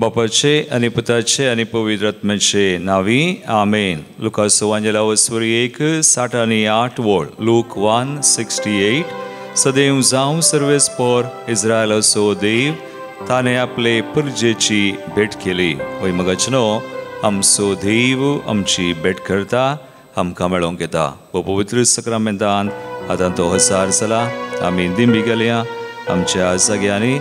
बापाचे आणि पुताचे आणि पवित्र आत्म्याचे नावी आमेन. लुकाचो अंजलावस्वरी 1:7 आणि 8 वोळ. लूक 1:68. सदैव जावं सर्वेस्पोर इस्रायलाचो देव ताणे आपले परजेची भेट केली. वय मगचनो आमचो देव आमची भेट करता आमकां मेळोंक येता. पवित्र सक्रामेंतान आतां तो हसार जाला. आमी दिंबी गेल्या आमच्या जाग्यांनी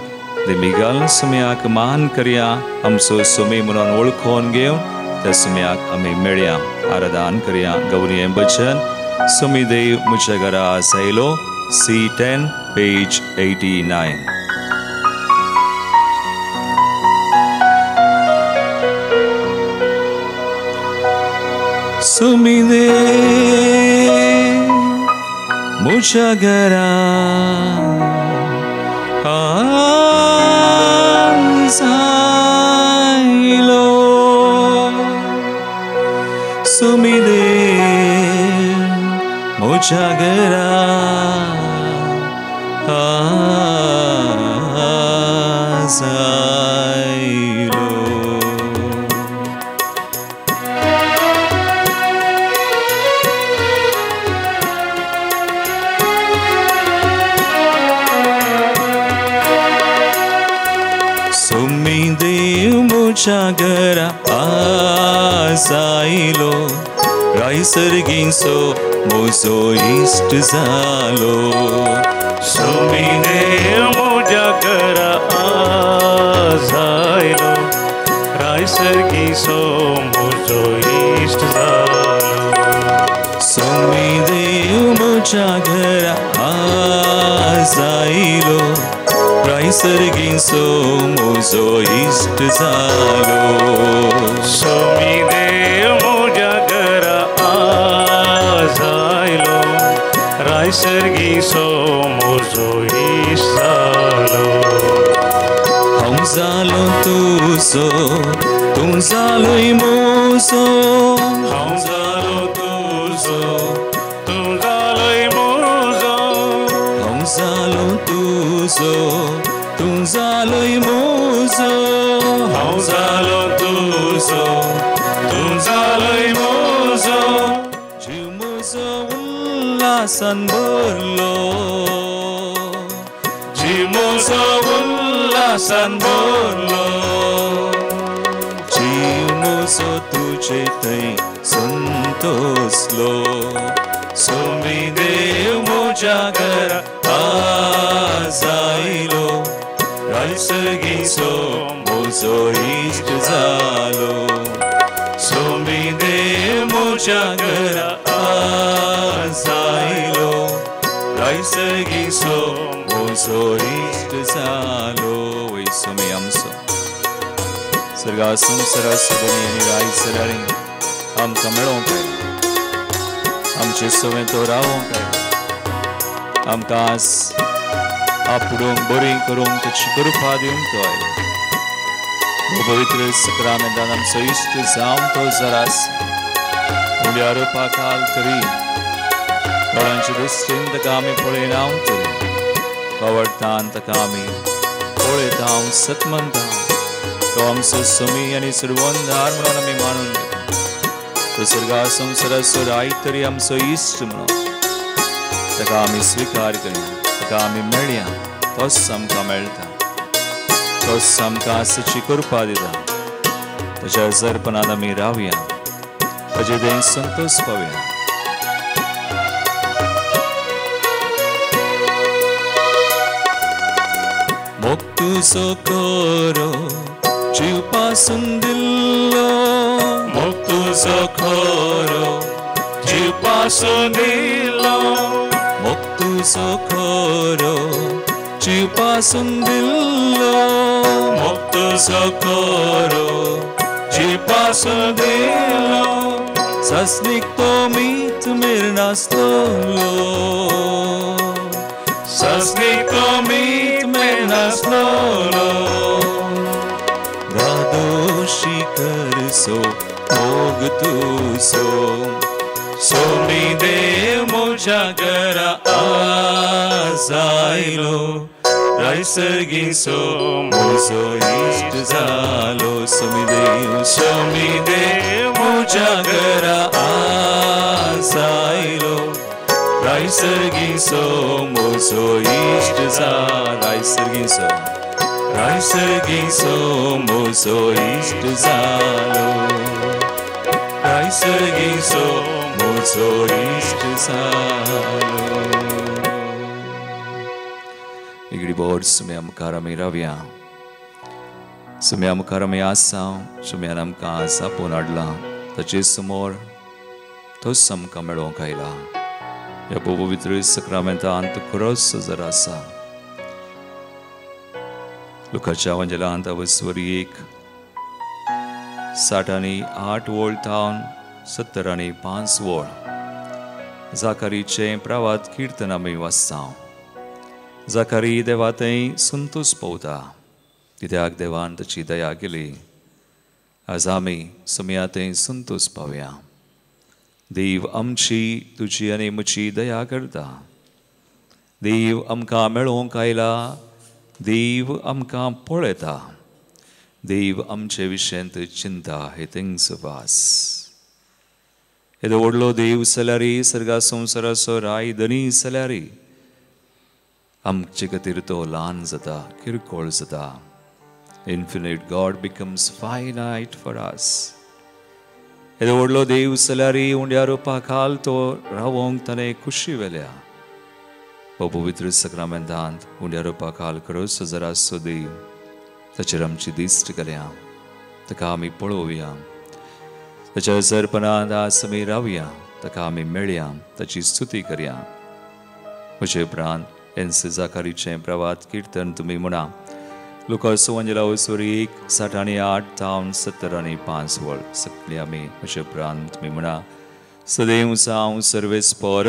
दिंबिगाल सुम्याक मान करया. आमचो सुमी म्हणून वळखून घेवन त्या सुम्याक आमी मेळया. आराधन करया. गौरी बचन सुमी देव म्हज्या घरा आयलो. C10 page 89. सुमी देव म्हज्या घरा आयलो. सुमी देव म्हज्या घरा आयलो. सुमी देव म्हज्या घरा आयलो. रायसरगीचो म्हजो इश्ट जालो. सुमी देव म्हज्या घरा आयलो. रायसरगीचो म्हजो इश्ट जालो. सुमी देव म्हज्या घरा आयलो. रायसरगीचो म्हजो इश्ट जालो. सुमी देव म्हज्या घरा आयलो. रायसरगीचो म्हजो इश्ट जालो. हांव जालो तुजो तूं जालोय म्हजो. हांव जालो तुजो तूं जालोय म्हजो. हांव जालो तुजो तूं जालोय म्हजो. हांव जालो तुजो तूं जालोय म्हजो. जीव म्हजो उल्हासान भरलो. जीव म्हजो उल्हासान भरलो. जीव म्हजो तुजे थंय संतोसलो. सुमी देव म्हज्या घरा आयलो. रायसरगीचो म्हजो इश्ट जालो. सुमी देव म्हज्या घरा आयलो. रायसरगीचो म्हजो इश्ट जालो. वय सुमी आमचो सर्गा संवसाराचो बनी आनी रायसरारी आमकां मेळोंक जाय. आमचे सवें तो रावोंक जाय. आमकां आपुडूंक बरी करूंक ताची कृपा दिवंक तो आयलो. पवित्र सक्रामेंतान आमचो इश्ट जावन तो जरास उंड्या रुपाकाल तरी दोळांच्या दृश्टीन ताका आमी पळयनाव तरी आवडटान ताका आमी पळयता सतमंता. तो आमचो सुमी आनी सर्वंदार म्हणून आमी मानून घेता. तो सर्गा संवसाराचो राय तरी आमचो इश्ट म्हणून ताका आमी स्विकार करया. ताका आमी मेळया. तोच आमकां मेळटा. तोच आमकां आसाची कृपा दिता. ताच्या जरपणान आमी रावया. ताजे दें संतोष पावया. मोग तुजो खोरो जीव पासून दिल्लो. मोग तुजो खोरो जीव पासून दिल्लो. मोग तुजो खोरो जीव पासून दिल्लो. मोग तुजो खोरो जीव पासून दिल्लो. सस्नीक तो मीत मेर नासलो. सस्नीक तो मीत मेर नासलो. दादोशी करसो मोग तुजो. सुमी देव म्हज्या घरा आयलो. रायसरगिसो मोजो इष्ट जालो सुमिदे मुझ्या घरा आसायलो रायसरगिसो मोजो इष्ट जालो रायसरगिसो मोजो इष्ट जालो रायसरगिसो मोजो इष्ट जालो इगडी बोर सुम्या मुखार आमी रावया सुम्या मुखार आमी आसा सुम्यान आमकां आज आपोवन हाडला ताचे समोर तोच आमकां मेळोवंक आयला ह्या पवित्र सक्रामेंतांत खरोच जर आसा लुकाच्या एवंजेलांत अवस्वरी 1:60 वोळ तावन 70:5 वोळ जाकारीचें प्रवाद किर्तन आमी वाचता जाकारी देवा थंय संतोश पावता कित्याक देवान ताची दया केली आज आमी सुम्या थंय संतोश पावया देव आमची तुजी आनी म्हजी दया करता देव आमकां मेळोवंक आयला देव आमकां पळयता देव आमचे विशयांत चिंता हे थिंग्स वास येदो व्हडलो देव जाल्यार सर्गा संवसाराचो राय धनी जाल्यार आमचे खातीर तो ल्हान जाता किरकोळ जाता इन्फिनीट गॉड बिकम्स फायनायट फॉर अस येदो व्हडलो देव जाल्यार उंड्या रुपा खाल तो रावोंक ताणें खुशी वेल्या पवित्र सक्रामेंतांत उंड्या रुपा खाल खरोच जर आसो देव ताचेर आमची दिश्ट घालया ताका आमी पळोवया ताच्या जरपणांत आज आमी रावया ताका आमी मेळया ताची स्तुती करया म्हजे उपरांत एन्स जाकारीचें प्रवाद किर्तन तुमी म्हणा लुकास एवंजेलावस्वरी 1:60 तावन 70:5 वोळ सगळीं आमी म्हजे उपरांत तुमी म्हणा सदैव जावं सर्वेस्पर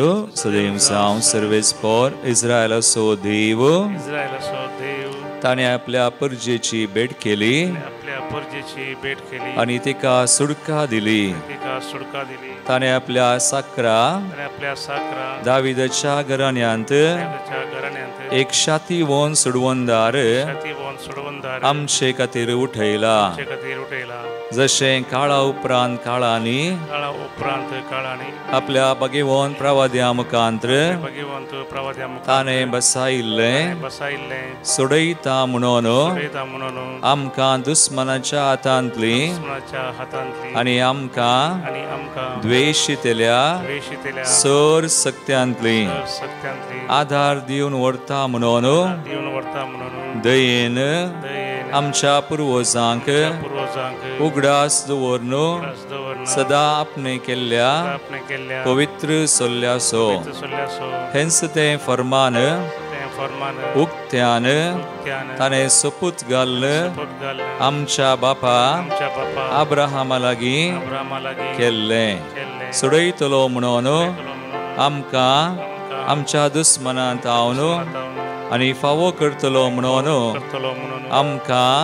इस्रायलाचो देव ताणें आपल्या परजेची भेट केली आनी तिका सुडका दिली ताणें आपल्या साकरा दाविदाच्या घराण्यांत एक शाती वोन सुडवंदार आमचे खातीर उठयला जशें काळा उपरांत काळांनी आपल्या भगवंत प्रवाद्या मुखांतर ताणें बसायिल्लें सोडयता म्हणून आमकां दुस्मनाच्या हातांतली आनी आमकां द्वेशितल्या सर सक्त्यांतली आधार दिवन व्हरता म्हणून दयेन आमच्या पुर्वजांक उगडास दवरून सदा आपणे केल्ल्या पवित्र सोल्ल्यासो हेंच तें फर्मान उक्त्यान ताणें सोपूत घाल्लें आमच्या बापा अब्राहामा लागीं केल्लें सोडयतलो म्हणून आमकां आमच्या दुस्मनांत हावन आनी फावो करतलो म्हणून आमकां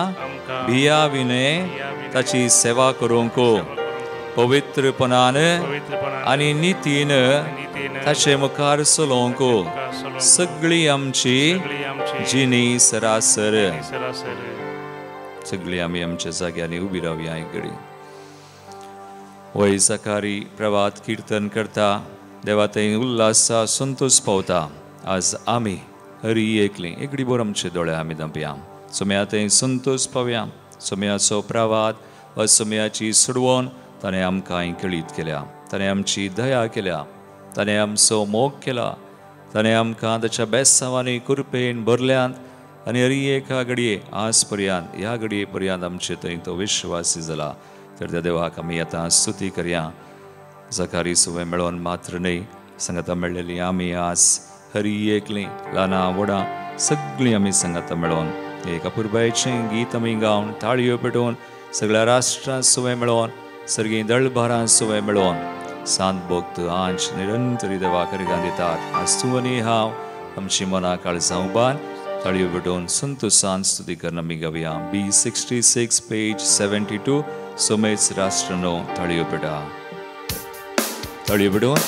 भियाविने ताची सेवा करूंक पवित्रपणान आनी नितीन ताचे मुखार चलोवंक सगळीं आमची जिणी सरासर सगळीं आमी आमच्या जाग्यांनी उबी रावया एक घडी वय जाकारी प्रवाद किर्तन करता देवा थंय उल्हासा संतोश पावता आज आमी हरी एकलीं एकडी बोर आमचे दोळे आमी धांपया सुम्या थंय संतोश पावया सुम्याचो प्रवाद वा सुम्याची सुडवण ताणें आमकां इंकळीत केल्या ताणें आमची दया केल्या ताणें आमचो मोग केला ताणें आमकां ताच्या बेसांवांनी कुरपेन भरल्यांत आनी हरी एका घडये आज पर्यंत ह्या घडये पर्यंत आमचे थंय तो विश्वासी जाला तर त्या देवाक आमी आतां स्तुती करया जाकारी सुवें मेळोन मात्र न्हय संगता मेळ्ळेलीं आमी आज हरी एकलीं ल्हानां व्हडां सगळीं आमी संगता मेळोन एक अपुरबायेचें गीत आमी गावन ताळयो पेटोवन सगळ्या राष्ट्रांत सुवें मेळोन सर्गी दळबारां सुवें मेळोन सांत भोक्त आंच निरंतरी देवा करगां दितात आज तूं आनी हांव आमची मनां काळजां उबान ताळयो पेटोवन संतोशान स्तुती करून आमी गावया B66 पेज 72 सोमेच राष्ट्र नो ताळयो पेटा ताळयो पेटोवन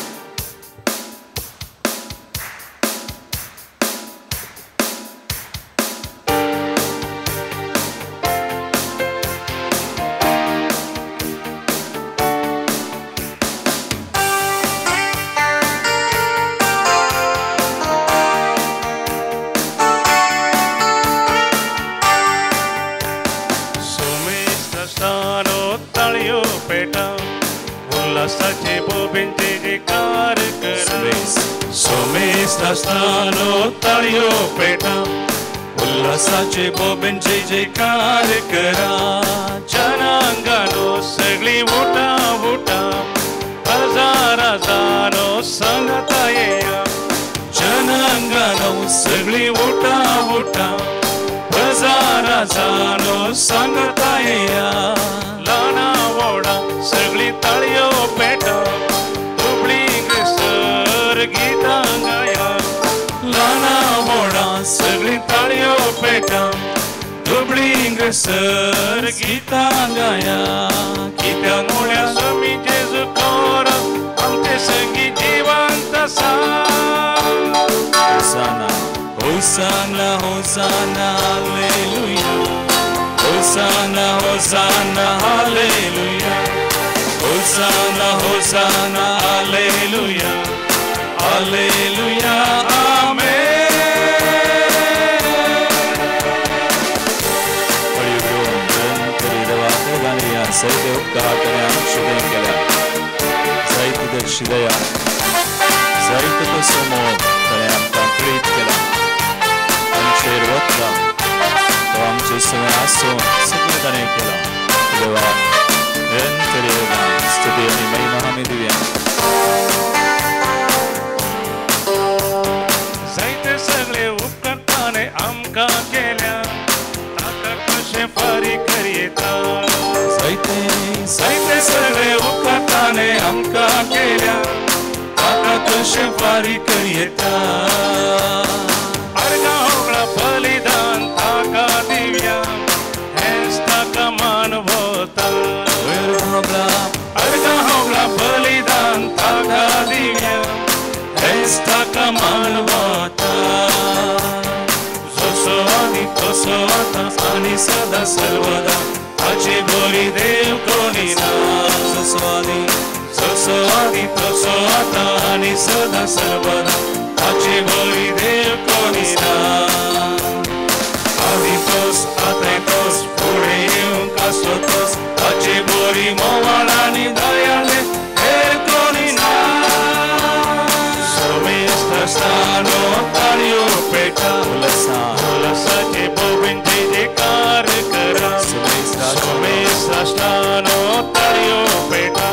उल्हासाचे बोबीन जय जयकार करा सोमेश्वरानो तळियो पेटा उल्हासाचे बोबीन जय जयकार करा जनांगानो सगळी उठा उठा हजाराजानो संगता येया जनांगानो सगळी उठा उठा हजाराजानो संगता येया लाना वोडा सगळी तळियो पेटा दुबळी सर गीता गाया लाना वोडा सगळी ताळयो पेटा दुबळींग सर गीता गाया कित्या मुळ्या स्वामी जेजू कोर आमचे संगी जिवंत सा होसाना होसाना होसाना हालेलुया होसाना होसाना हालेलुया होसाना होसाना हालेलुया हालेलुया आमेन सैते उपकार करें शुद्ध केला सैत दर्शिदया सैत तो समोर करें आमकां प्रीत केला आमचेर वतला तो आमचे समय आसून सगळें ताणें केला देवा निरंतर स्तुती आनी महिमा आमी दिवया जायते सगळे उपकार ताणें आमकां केल्या ताका कशें फारीक करियेता सैते सगळे उपकार ताणें आमकां केल्या ताका कशें फारीक येता अर्गा होगळा बलिदान ताका दिव्या हेच ताका मानवता अर्गा होगळा बलिदान ताका दिव्या हेच ताका मानवता जसो आदी तसो आतां आनी सदा सर्वदा ताची बरी देव कोणी ना जसो आदी तसो आतां आनी सदा सर्वदा ताची बरी देव कोणी ना आदी तोच आतांय तोच फुडें येवंक आसलो तोच ताची बरी मोवाळ आनी दयाळे हेर कोणी ना सोमेश्वरानो ताळयो पेटा उल्हासाचे बोबीन जय जयकार करा सोमेश्वरानो ताळयो पेटा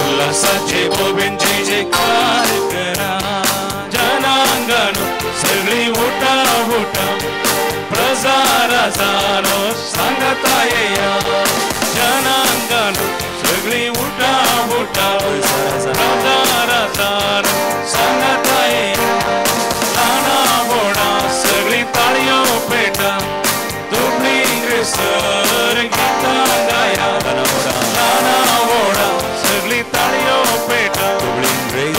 उल्हासाचे बोबीन जय जयकार करा जनांगानो सगळी उठा उठा प्रजाराजानो सांगता येया जनांगानो सगळी उठा उठा प्रजाराजानो सांगता येया लाना बोडा सगळी ताळयो पेटा दुबळी सर गीता गाया लाना बोडा सगळी ताळयो पेटा दुबळी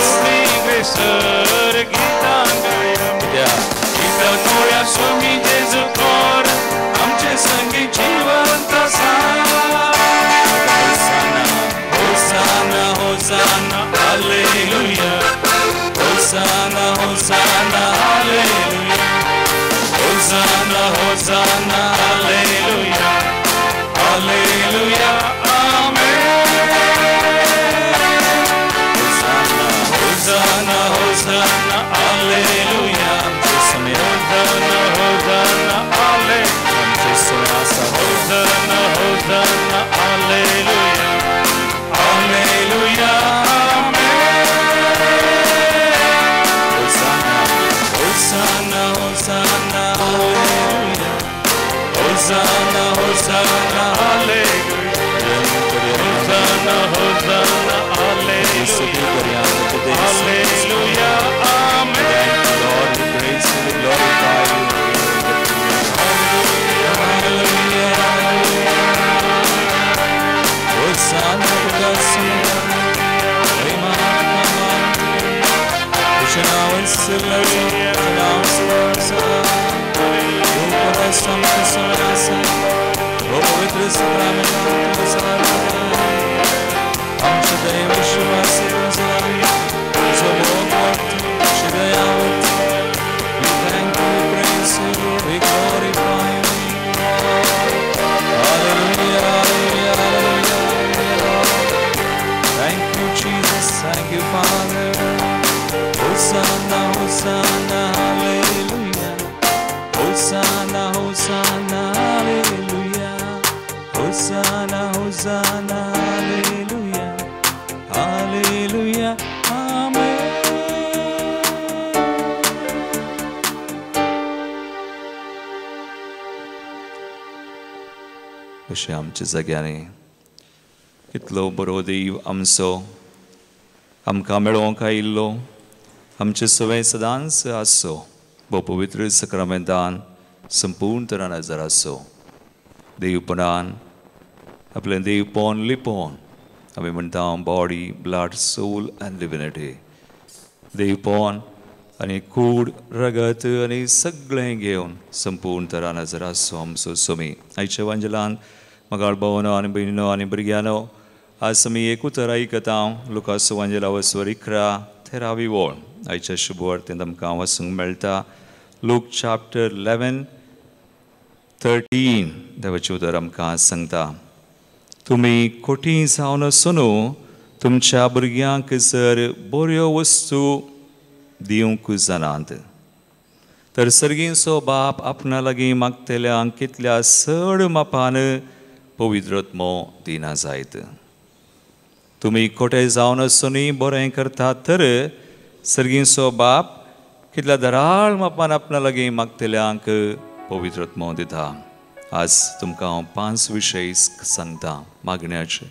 सर गीता गाया गीता नोळ्या स्वामी जेजू कोर आमचे संगी जिवंत सा होसाना होसाना हालेलुया होसाना होसाना हालेलुया होसाना होसाना हालेलुया हालेलुया होसाना होसाना हालेलुया होसाना होसाना होसाना होसाना हालेलुया हालेलुया होसाना होसाना होसाना हालेलुया होसाना होसाना हालेलुया होसाना होसाना हालेलुया हालेलुया आमेन Lord, we praise you, we glorify you. Hosanna to the Son, Krishna and Silver, announcements, Upavasam Krisanasa, Upavitra Samramana, Amshadeva Shivasivasari, Zomorti, Shidayavati. We thank you, we praise you, we glorify you. Hallelujah, hallelujah, hallelujah, hallelujah. Thank you, Hosanna, Hallelujah, Hallelujah, Amen. अशें आमच्या जाग्यांनी कितलो बरो देव आमचो आमकां मेळोवंक आयिल्लो आमचे सवय सदांच आसो भोव पवित्र सक्रामेंतान संपूर्ण तरान हजर आसो देवपणान आपलें देवपण लिपोवन आमी म्हणटा body blood soul and divinity देवपण आनी कूड रगत आनी सगळें घेवन संपूर्ण तरान हजर आसो आमचो स्वामी आयच्या वांजलान मगाळ भावनो आनी भयणीनो आनी भुरग्यांनो आज आमी एकूतर आयकता लुकास वांजला वसवर 11 ओळ आयच्या शुभवार्तेंत आमकां वाचूंक मेळटा लूक चॅप्टर 11:13 देवाचें उतर आमकां सांगता तुमी खोटी जावन आसुनू तुमच्या भुरग्यांक जर बऱ्यो वस्तू दिवंक जाणात तर सर्गीचो बाप आपणा लागीं मागतल्यांक कितल्या चड मापान पवित्रत्मो दिना जायत तुमी खोटे जावन आसुनूय बरें करतात तर सर्गीचो बाप कितल्या धराळ मापान आपणा लागीं मागतल्यांक पवित्रत्मो दिता आज तुमकां हांव 5 विशय सांगता मागण्याचे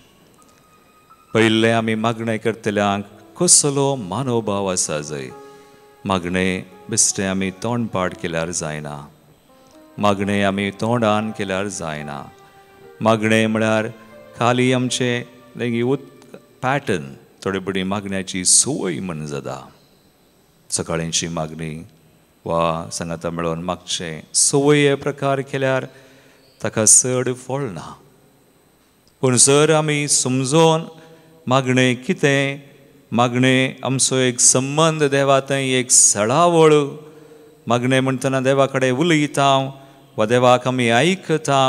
पयले आमी मागणें करतल्यांक कसलो मनोभाव आसा जंय मागणें बेश्टें आमी तोंडपाड केल्यार जायना मागणें आमी तोंडान केल्यार जायना मागणें म्हळ्यार खाली आमचें पॅटर्न थोडे बडी मागण्याची सोय म्हण जाता सकाळींची मागणी वा सांगाता मेळोन मागचें सोय हे प्रकार केल्यार ताका चड फळ ना पूण जर आमी समजोन मागणें कितें मागणें आमचो एक संबंद देवा थंय एक सळावळ मागणें म्हणटना देवा कडेन उलयता वा देवाक आमी आयकता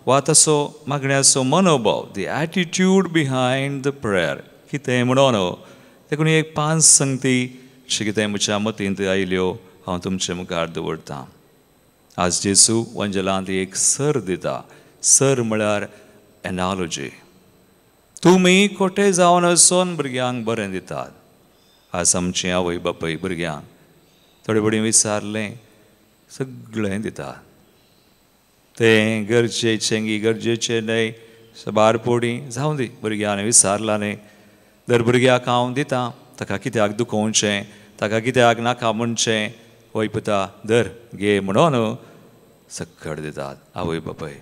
वा तसो मागण्याचो मनोभाव दी एटिट्यूड बिहायंड द प्रेयर कितें म्हणून देखून एक 5 संगती कितें म्हज्या मतींत आयल्यो हांव तुमचे मुखार दवरतां आज जेजू वंजलांत एक सर दिता सर म्हळ्यार एनालॉजी तुमी खोटे जावन आसून भुरग्यांक बरें दितात आज आमची आवय बापूय भुरग्यांक थोडे बडी विचारलें सगळें दितात तें गरजेचें गरजेचें न्हय सबार पोडी जावं दी भुरग्यांनी विचारलां न्ही दर भुरग्याक हांव दितां ताका कित्याक दुखोवचें ताका कित्याक नाका म्हणचें वयपता दर घे म्हणून सक्कड दितात आवय बापूय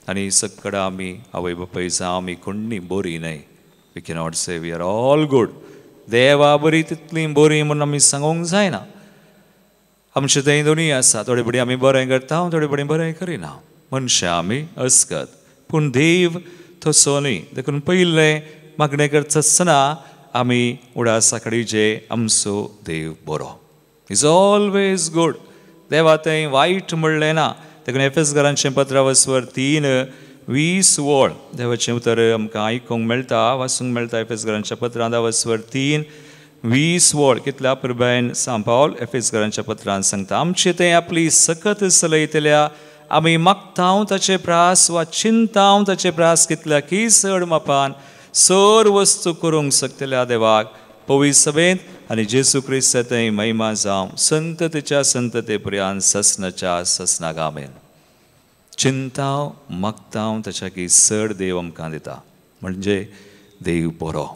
आनी सक्कड आमी आवय बापूय जावं आमी कोणी बरी न्हय we cannot say we are all good देवा बरी तितली बरी म्हणून आमी सांगूंक जायना आमचे थंय दोनूय आसा थोडे बडी आमी बरें करता थोडे बडी बरें करिना मनशां आमी अस्कत पूण देव तसो न्ही देखून पयलें मागणें करता आसतना आमी उडासा कडेचे आमचो देव बरो इज ऑलवेज गूड देवा थंय वायट म्हणलें ना देखून एफेसकारांचें पत्र वसवर 3:20 ओळ देवाचें उतर आमकां आयकूंक मेळटा वाचूंक मेळटा एफेसकारांच्या पत्रांत वसवर 3:20 ओळ कितल्या पुरबायन सांग पावल एफेसकारांच्या पत्रांत सांगता आमचे थंय आपली सकत चलयतल्या आमी मागतां ताचे प्रास वा चिंतां ताचे प्रास कितल्या की चड मापान सर वस्तू करूंक शकतल्या देवाक पवित्र सभेंत आनी जेजू क्रिस्त थंय महिमा जावं संततेच्या संतते पर्यंत ससनाच्या ससनाक आमेन चिंतां मागतां ताच्या की चड देव आमकां दिता म्हणजे देव बरो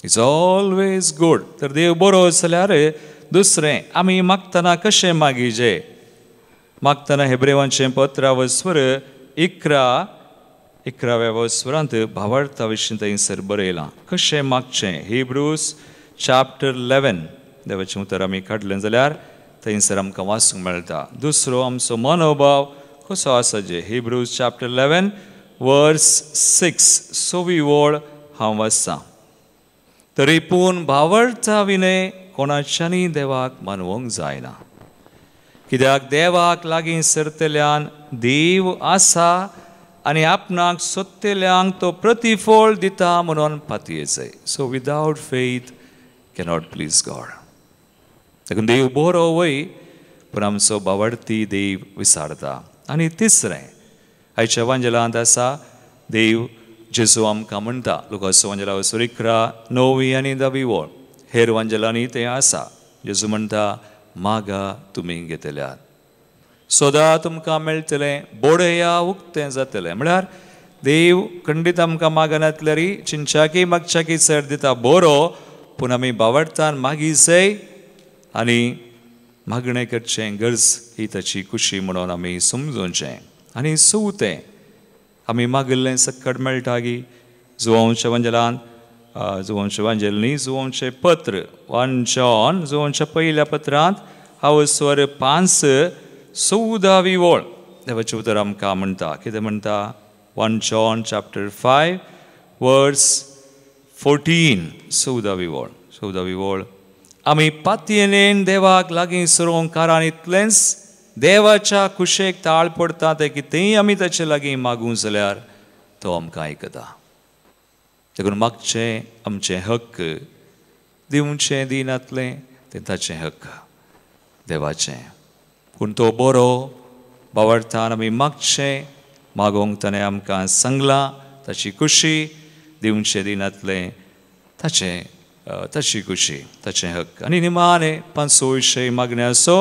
इज ऑलवेज गूड तर देव बरो जाल्यार दुसरें आमी मागतना कशें मागीचे मागतना हेब्रेवांचें पत्र वसवर 11व्या वसवरांत भावार्था विशीं थंयसर बरयलां कशें मागचें हिब्रूज चॅप्टर 11 देवाचें उतर आमी काडलें जाल्यार थंयसर आमकां वाचूंक मेळटा दुसरो आमचो मनोभाव कसो आसा जे हिब्रूज चॅप्टर 11 वर्स 6 सोवी ओळ हांव वाचतां तरी पूण भावार्था विनय कोणाच्यानी देवाक मानवंक जायना कित्याक देवाक लागीं सरतल्यान देव आसा आनी आपणाक सोदतल्यांक तो प्रतिफळ दिता म्हणून पातयेचय so without faith cannot please God देखून देव बरो वय पूण आमचो भावार्थी देव विसारता आनी तिसरें आयच्या वांजलांत आसा देव जेजू आमकां म्हणटा लुकास एवांजेला 9 आनी 10 वळ हेर एवांजेलांनी तें आसा. जेजू म्हणटा मागा तुमी घेतल्यात सदां तुमकां मेळटलें बोडया उक्तें जातलें. म्हळ्यार देव खंडीत आमकां मागनातल्यारी चिंचाकी मागच्याकी चड दिता बरो पूण आमी बावडटान मागी जाय आनी मागणें करचें गरज ही ताची खुशी म्हणून आमी समजोवचें. आनी चवथें आमी मागिल्लें सकट मेळटा गी जुवांच्या एवांजेलांत जुवांच्या एवांजेल न्ही जुवांचें पत्र 1 जॉन जुवांच्या पयल्या पत्रांत हांव स्वर 5:14 वळ देवाचें उतर आमकां म्हणटा. कितें म्हणटा 1 John chapter 5 verse 14 14 वळ आमी पातयेन देवाक लागीं सरोंक कारण इतलेंच देवाच्या कुशेक ताळ पडटा ते कितेंय आमी ताचे लागीं मागूं जाल्यार तो आमकां आयकता. देखून मागचें आमचें हक्क दिवचें दिनातलें तें ताचें हक्क देवाचें. पूण तो बरो बावडटान आमी मागचें मागोंक ताणें आमकां सांगलां ताची खुशी दिवचें दिनातलें ताची खुशी ताचें हक्क. आनी निमाणें 500 मागण्या आसो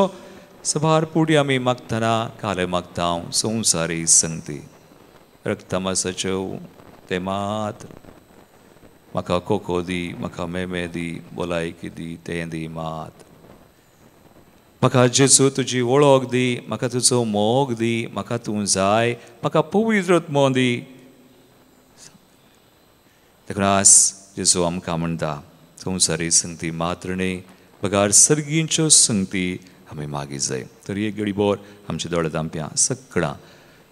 सभार पुडी आमी मागतना काले मागता हांव संवसारी संगती रक्तमासाच्यो ते मात म्हाका कोको दी म्हाका मेमे दी भलायकी दी तें दी मात म्हाका जेजू तुजी वळख दी म्हाका तुजो मोग दी म्हाका तूं जाय म्हाका पवित्र आत्मो दी. देखून आज जेजू आमकां म्हणटा संवसारी संगती मात्र न्ही बगार सर्गींच्यो संगती आमी मागी जाय. तरी एक घडी बोर आमच्या दोळे धांप्या सगळां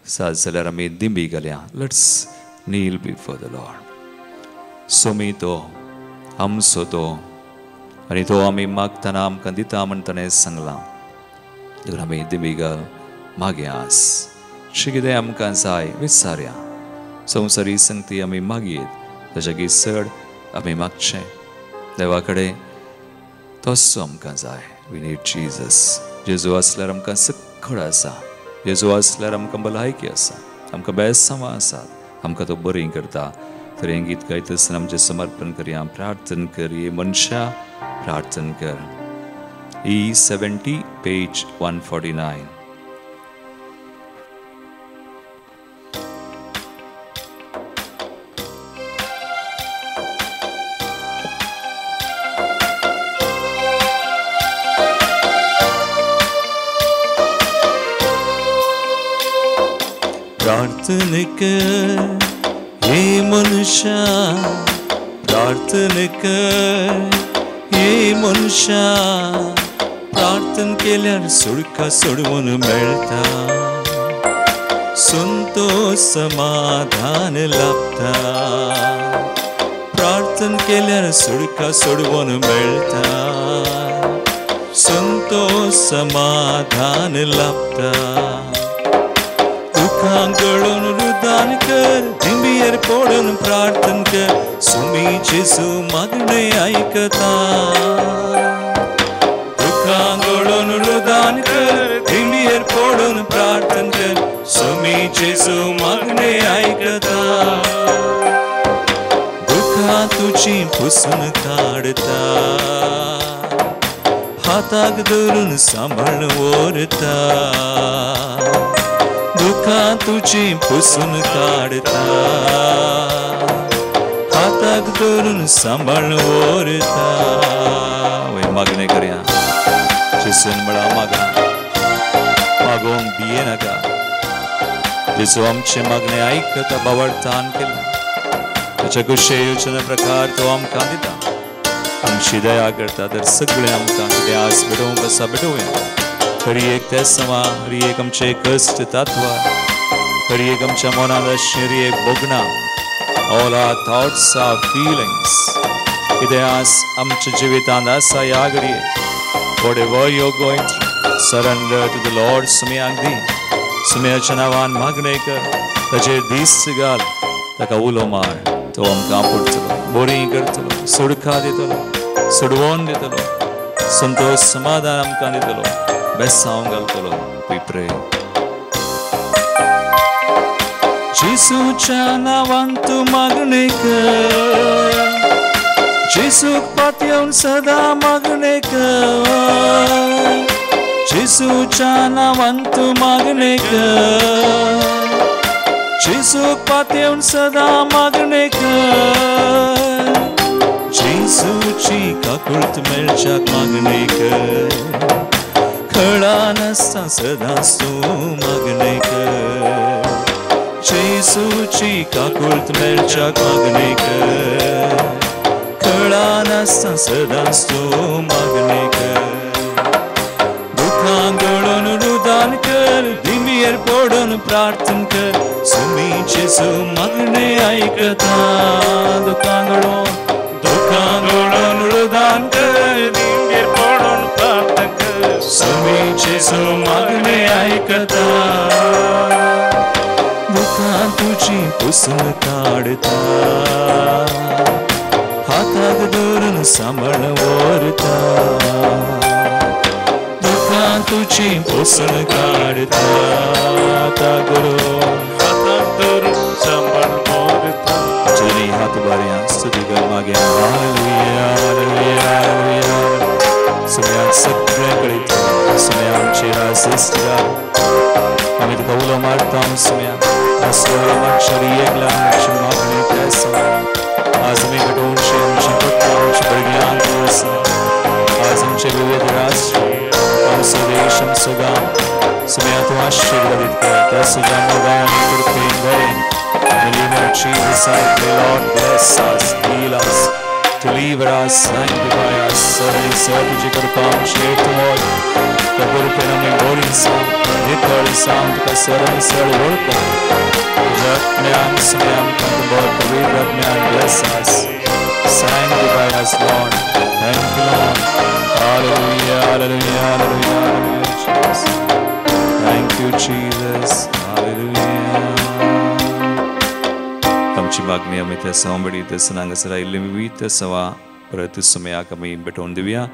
साज जाल्यार आमी दिंबी घाल्या. Let's kneel before the lord. सोमी तो आमचो तो आनी तो आमी मागतना आमकां दिता म्हण ताणें सांगलां. देखून आमी दिंबी घाल मागया आस अशें कितें आमकां जाय विचारया. संवसारी संगती आमी मागयेत ताच्या चड आमी मागचें देवा कडेन तसो आमकां जाय. We need Jesus. जेजू आसल्यार आमकां सगळें आसा. जेजू आसल्यार आमकां भलायकी आसा आमकां बेसांवां आसात आमकां तो बरी करता. तर हें गीत गायत आसतना आमचें समर्पण करया. प्रार्थना कर ये मनशा प्रार्थना कर. E70 page 149. प्रार्थना कर ये मनुष्य प्रार्थना कर ये मनुष्य प्रार्थना केल्यार सुडका सोडवून मेळटा संतोष समाधान लाभता. प्रार्थना केल्यार सुडका सोडवून मेळटा संतोष समाधान लाभता. दुखांकडून रुदान कर दिंबीर पडून प्रार्थना कर सुमी जेजू मागणे ऐकता. दुखांकडून रुदान कर दिंबीर पडून प्रार्थना कर सुमी जेजू मागणे ऐकता. दुखा तुझी पुसून काढता हाताक धरून सांभाळून ओरता. दुखा तुझी पुसून काढता हाताक धरून सांभाळून ओरता. वय मागणे करया जेजून म्हणा मागा मागोंक भिये नाका. जेजू आमचे मागणे आयकता बावडटान केलें ताच्या कुशे योजना प्रकार तो आमकां दिता. आमची दया करता तर सगळें आमकां कितें आस बेडोवंक आसा बेडोवया. खरी एक तेसवा खरी एक आमचे कश्ट तातवा खरी एक आमच्या मनांत आशिल्ली एक बोगना all our thoughts or feelings कितें आस आमच्या जिवितांत आसा ह्या घडये whatever you're going through surrender to the Lord. सुमयाक दी सुमयाच्या नांवान मागणे कर ताचेर दीस घाल ताका उलो मार. तो आमकां पडटलो बरी करतलो सुडका दितलो सुडवून दितलो संतोष समाधान आमकां दितलो बेसांव घालतलो. We pray. Jesuच्या नावांतू मागणे कर, जेसूक पात येऊन सदा मागणे कर, जेसूच्या नावांतू मागणे कर, जेसूक पात येऊन सदा मागणे कर, जेसूची काकुळत मेलच्याक मागणे कर, खळा नसता सदांच तू मागणे कर, जेसूची काकुळत मेलच्याक मागणे कर, खळा नसता सदांच तू मागणे कर, दुखां गळून रुदान कर, दिमीर पडून प्रार्थना कर, सुमी जेसू मागणे ऐकता, दुखां गळून रुदान कर, दिमीर पडून प्रार्थना कर, सुमी जेसू मागणे ऐकता, दुखां तुझी पुसून काढता, हाताक धरून सांभाळ वरता, दुखां तुझी पुसून काढता, हाताक धरून सांभाळ वरता. चली हात बऱ्या स्तुती कर मागे हालेलुया हालेलुया हालेलुया. सगळ्या सगळ्याकडे सगळ्या आमचे राजस्त्रा आम्ही तुका उलो मारता सगळ्या असलो मागच्या एकला आमची मागणी त्या आज आम्ही घडवूनशे आमची पुत्र आमची भरग्यान दिवस आज आमचे विविध राष्ट्र आमचं देश आमचं गाव सगळ्या तू आशीर्वादित कर त्या सुद्धा मोगाने कृपेन भरेन. In the name of Jesus, I pray, Lord, bless us, heal us, deliver us, sanctify us. Sorry, sir, तुझी कृपा आमची Lord. प्रभु रुपये आम्ही बोलींसा, नितळीसा, तुका सरळ सरळ ओळखता. ज्ञान सगळ्यां कंबर पवित्र ज्ञान bless us, sanctify us, Lord. Thank you, Lord. Hallelujah, hallelujah, hallelujah, hallelujah, Jesus. Thank you, Jesus. Hallelujah. आमची मागणी आम्ही त्या सांबडी त्या सनांगसरा इल्लिमी त्या सवा परत समय कमी बेटोन दिव्या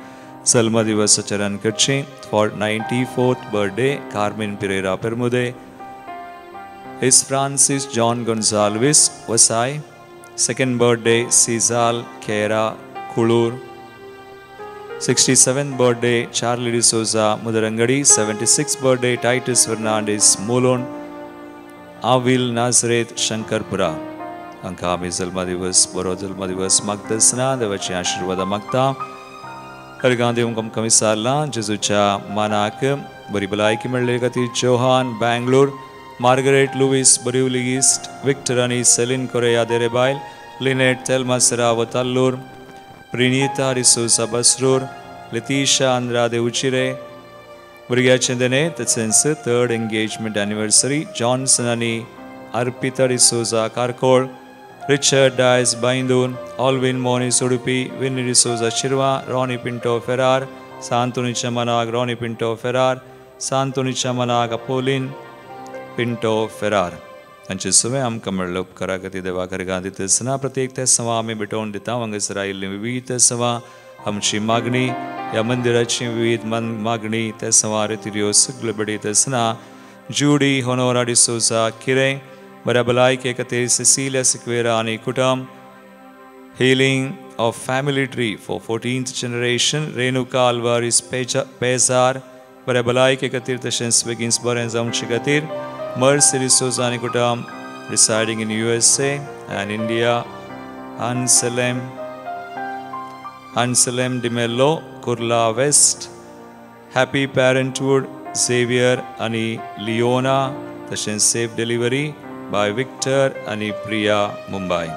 सलमा दिवस चरण करचे for 94th birthday Carmen Pereira Permude इस Francis John Gonsalves Vasai 2nd birthday सीजाल केरा Kulur 67th birthday Charlie D'Souza Mudarangadi 76th birthday Titus Fernandes मोलोन आविल नाजरेत शंकरपुरा अंका आम्ही जन्म दिवस बरो जन्म दिवस मागताना देवाचे आशीर्वाद मागता. हरगां देवकम कमिसारला जेजूच्या मानाक बरी भलायकी मेळ्ळे खातीर Chauhan Bangalore Margaret Lewis Borivali east Victor आनी Celine Correa Derebail Linette Thelma सराव ताल्लूर प्रिनीता डिसोजा बसरूर लतिशा अंद्रादे उचिरे भुरग्याचे देणे तशेंच 3rd एंगेजमेंट एनिवर्सरी जॉन्सन आनी अर्पिता डिसोजा कारकोळ रिचर्ड डायस बाइंदून ऑलविन मोनी सुडुपी विनी डिसोजा शिरवा रॉनी पिंटो फेरार सांतोनीच्या मनाक रॉनी पिंटो फेरार सांतोनीच्या मनाक अपोलिन पिंटो फेरार हांचे सगळे आमकां मेळ्ळे उपकारा खातीर देवा खरगां दितना प्रत्येक ते सवा आमी भेटोवन दिता हांगासर आयिल्ली विविध सवा आमची मागणी ह्या मंदिराची विविध मागणी ते सवा रितिऱ्यो सगळे बडयत आसतना जुडी होनोरा डिसोजा किरे बऱ्या भलायके खातीर सिसिलिया सिक्वेरा आनी कुटुंब healing of family tree for 14th generation Renuka Alvares पेजार बऱ्या भलायके खातीर तशेंच बेगीनच बरें जावचे खातीर मर्सी डिसोजा आनी कुटुंब residing in USA and India Anselm Dimello Kurla West Happy Parenthood Xavier आणि Leona तशेंच safe delivery by Victor आणि Priya Mumbai.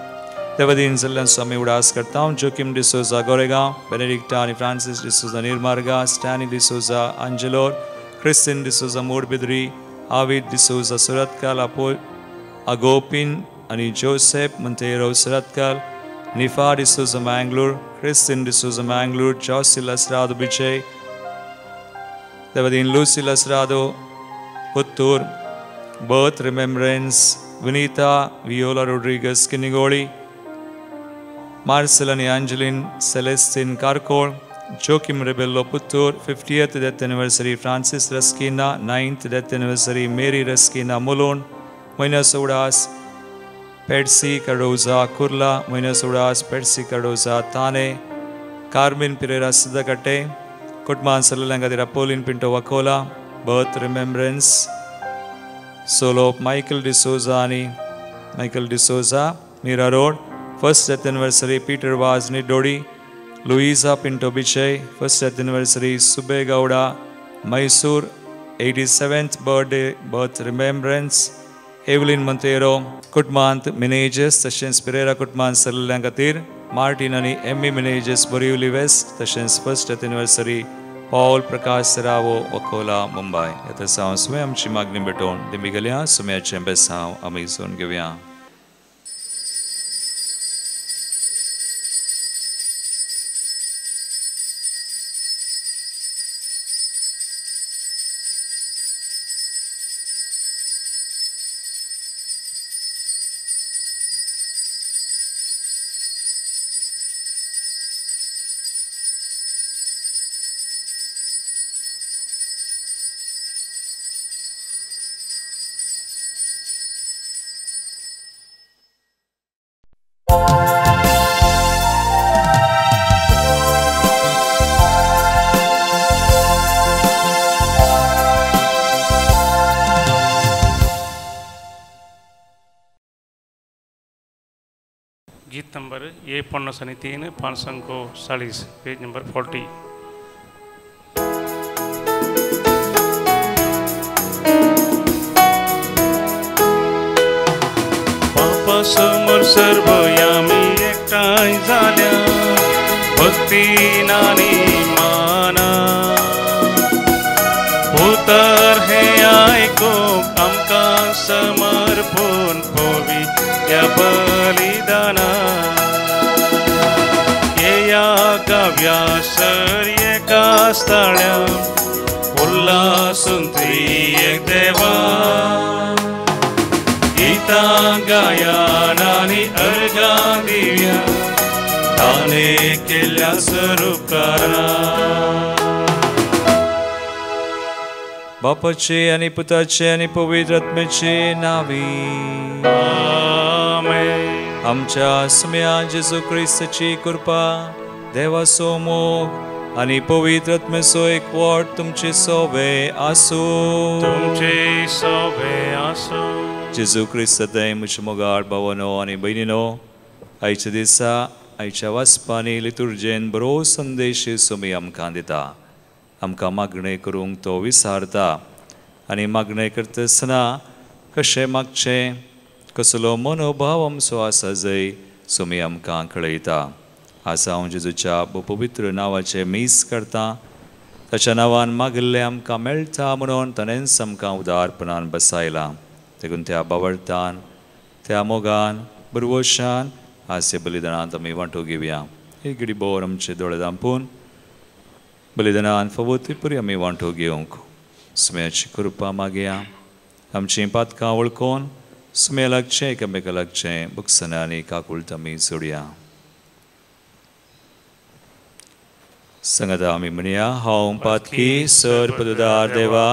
देवदीन जल्लन स्वामी उडास करता हूँ जोकिम डिसोजा गोरेगांव बेनेडिक्टा आणि Francis D'Souza Nirmarga Stany D'Souza Angelore Christine D'Souza Moodbidri आविद डिसोजा सुरतकल अगोपिन आणि जोसेफ मंतेरो सुरतकल निफा D'Souza Mangalore Christine D'Souza Mangalore Josie Lasrado बिचे देवदीन Lucy Lasrado Puttur birth remembrance Vinita Viola Rodriguez Kinigoli Marcel and Angeline Celestine Karkol Joachim Rebello Puttur 50th death anniversary Francis Raskina 9th death anniversary Mary Raskina Mulon Moina Sodas Percy Cardoza Kurla, Moinas Udas, Percy Cardoza Thane, Carmen Pereira Sidakate, Kutman Salalanga de Rapolin Pinto Wakola, birth remembrance, solo of Michael D'Souza, Mira Road, first death anniversary, Peter Vaz Nidodi, Luisa Pinto Biche, first death anniversary, Sube Gowda, Mysore, 87th birthday, birth remembrance, Evelyn Montero, Kutman Menages, Tashens Pereira Kutman Salalangatir, Martinani, Emmy Menages, Borivali West, Tashens first death anniversary, Paul Prakash Saravo, Wakola, Mumbai. Yata saam sume amchi magni beton, dimigalia sume achembe saam amazon gevya. गीत number ये पन्ना सनी 3 540 page number 40 पापा समोर सर्व यामी एकटाय झाल्या भक्ती नानी माना उतर हे ऐको आमका समर्पण पोवी या बलिदाना या काव्यासर एका स्थळ्या उल्हासून त्रिएक देवा गीता गायनानी अर्गा दिव्या ताने केल्या स्वरूपकारा बापाचे आणि पुताचे आणि पवित्र आत्म्याचे नावे आमेन. आमच्या सुम्या जेजू ख्रिस्ताची कृपा देवाचो मोग आणि पवित्र आत्म्याचो एकवट तुमचे सोबे आसो तुमचे सोबे आसो. जेजू ख्रिस्ताय म्हज्या मोगाळ भावानो आनी भयणीनो, आयच्या दिसा आयच्या वाचपांनी लितुर्जेन बरो संदेश सुमी आमकां दिता. आमकां मागणें करूंक तो विसारता आनी मागणें करता आसतना कशें मागचें, कसलो मनोभाव आमचो आसा जंय सुमी आमकां कळयता. आज हांव जेजूच्या पवित्र नांवाचें मीस करता. ताच्या नांवान मागिल्लें आमकां मेळटा म्हणून ताणेंच आमकां उदारपणान बसयलां. देखून त्या बावळटान, त्या मोगान, बरवशान हास्य बलिदानांत आमी वांटो घेवया. एक घडी बोर आमचे दोळे धांपून बलिदानान फवती परी आमी वांटो घेवंक सुम्याची कृपा मागया. आमचीं पातकां वळखून सुम्या लागचें एकामेका लागचें बुकसनांनी काकुळट आमी जोडया. सांगाता आमी म्हणया, हांव पातकी सर पददार देवा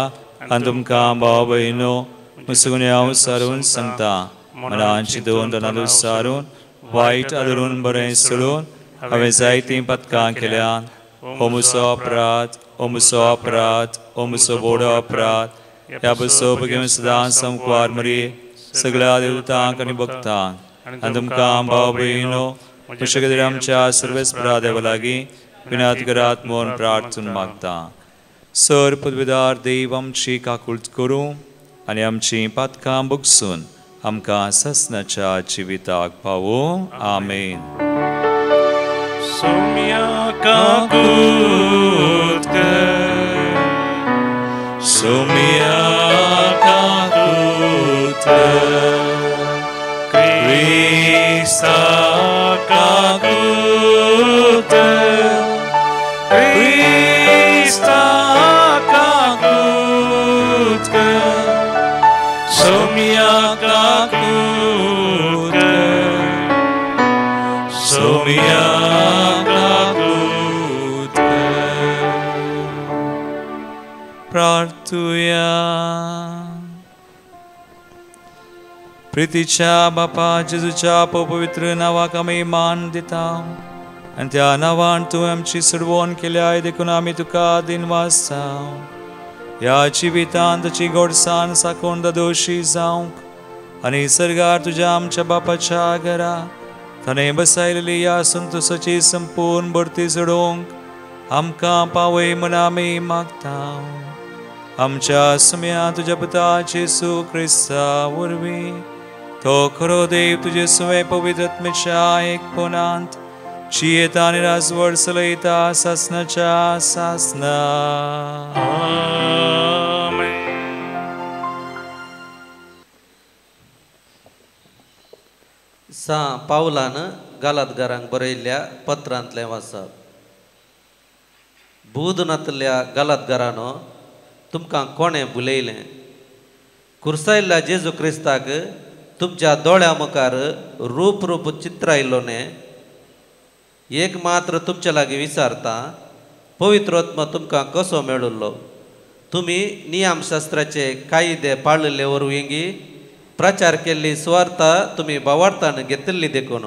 आनी तुमकां भाव भयणो मुसगुणे हांव सारून सांगता. मनान चिंतून तनादूस सारून वायट आदरून बरें सोडून हांवें जायतीं पातकां केल्यान हो म्हजो अपराध, हो म्हजो अपराध, हो म्हजो व्हडलो अपराध. ह्या बसो घेवन सदां संकवार मरी सगळ्या देवतांक आनी भक्तांक आनी तुमकां भाव भयणो म्हज्या खातीर आमच्या सर्वेस्परा देवा लागीं विनात करात म्हूण प्रार्थना मागता. सर पदवीदार देव आमची काकुळट करूं आनी आमचीं पातकां भुगसून आमकां ससनाच्या जिविताक पावूं. आमेन. सोम्या काकुळट कर, सोम्या काकुळट क्रिस्ता काकुळट क्रिस्ता काकुळट सोम्या काकुळट सोम्या काकुळट. प्रार्थुया. प्रितीच्या बापा जेजूच्या पवित्र नावाक आमी मान दिता आनी त्या नांवान तूं आमची सोडवण केल्या देखून आमी तुका दिनवासता ह्या जिवितांत तुजी गोडसाण साकोंड दोशी जावंक आनी सर्गार तुज्या आमच्या बापाच्या घरा ताणें बसयलेली ह्या संतोशाची संपूर्ण भरती सोडोवंक आमकां पावय म्हण आमी मागता आमच्या सुम्या तुज्या पुता जेजू क्रिस्ता वरवीं तो खरो देव तुजे सुवे पवित्र आत्मेच्या एकपणांत जियेता आनी राजवड चलयता सासनाच्या सासना सा पावलान गालातकारांक बरयल्ल्या पत्रांतलें वाचप. बुधनातल्या गालातकारांनो, तुमकां कोणें बुलयलें? कुर्सायल्ल्या जेजू क्रिस्ताक तुमच्या दोळ्या मुखार रूप चित्र आयिल्लो न्ही. एक मात्र तुमच्या लागीं विचारता, पवित्र आत्मा तुमकां कसो मेळिल्लो? तुमी नियमशास्त्राचे कायदे पाळिल्ले वरवीं प्रचार केल्ली सुवार्ता तुमी भावार्थान घेतिल्ली देखून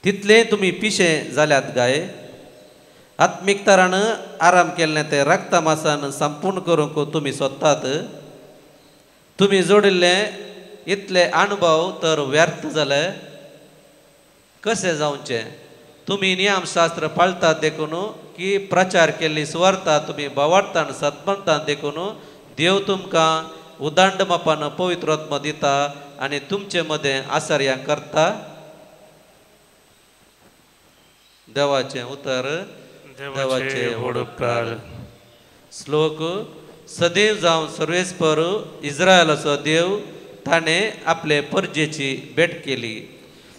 तितले तुमी पिशे जाल्यात गाय. आत्मिकतारान आराम केल्लें तें रक्ता मासान संपूर्ण करूंक तुमी सोदतात. तुमी जोडिल्ले इतले अनुभव तर व्यर्थ जाले. कशें जावचें? तुमी नियमशास्त्र पाळतात देखून की प्रचार केल्ली सुवार्ता तुमी भावार्थान सत्मंतान देखून देव तुमकां उदांड मापान पवित्र आत्मा दिता आनी तुमचे मदें आसर्यां करता. देवाचें उतर. देवाचे व्हड श्लोक. सदैव जावन सर्वेस्पर इस्रायलाचो देव ताणें आपले परजेची भेट केली.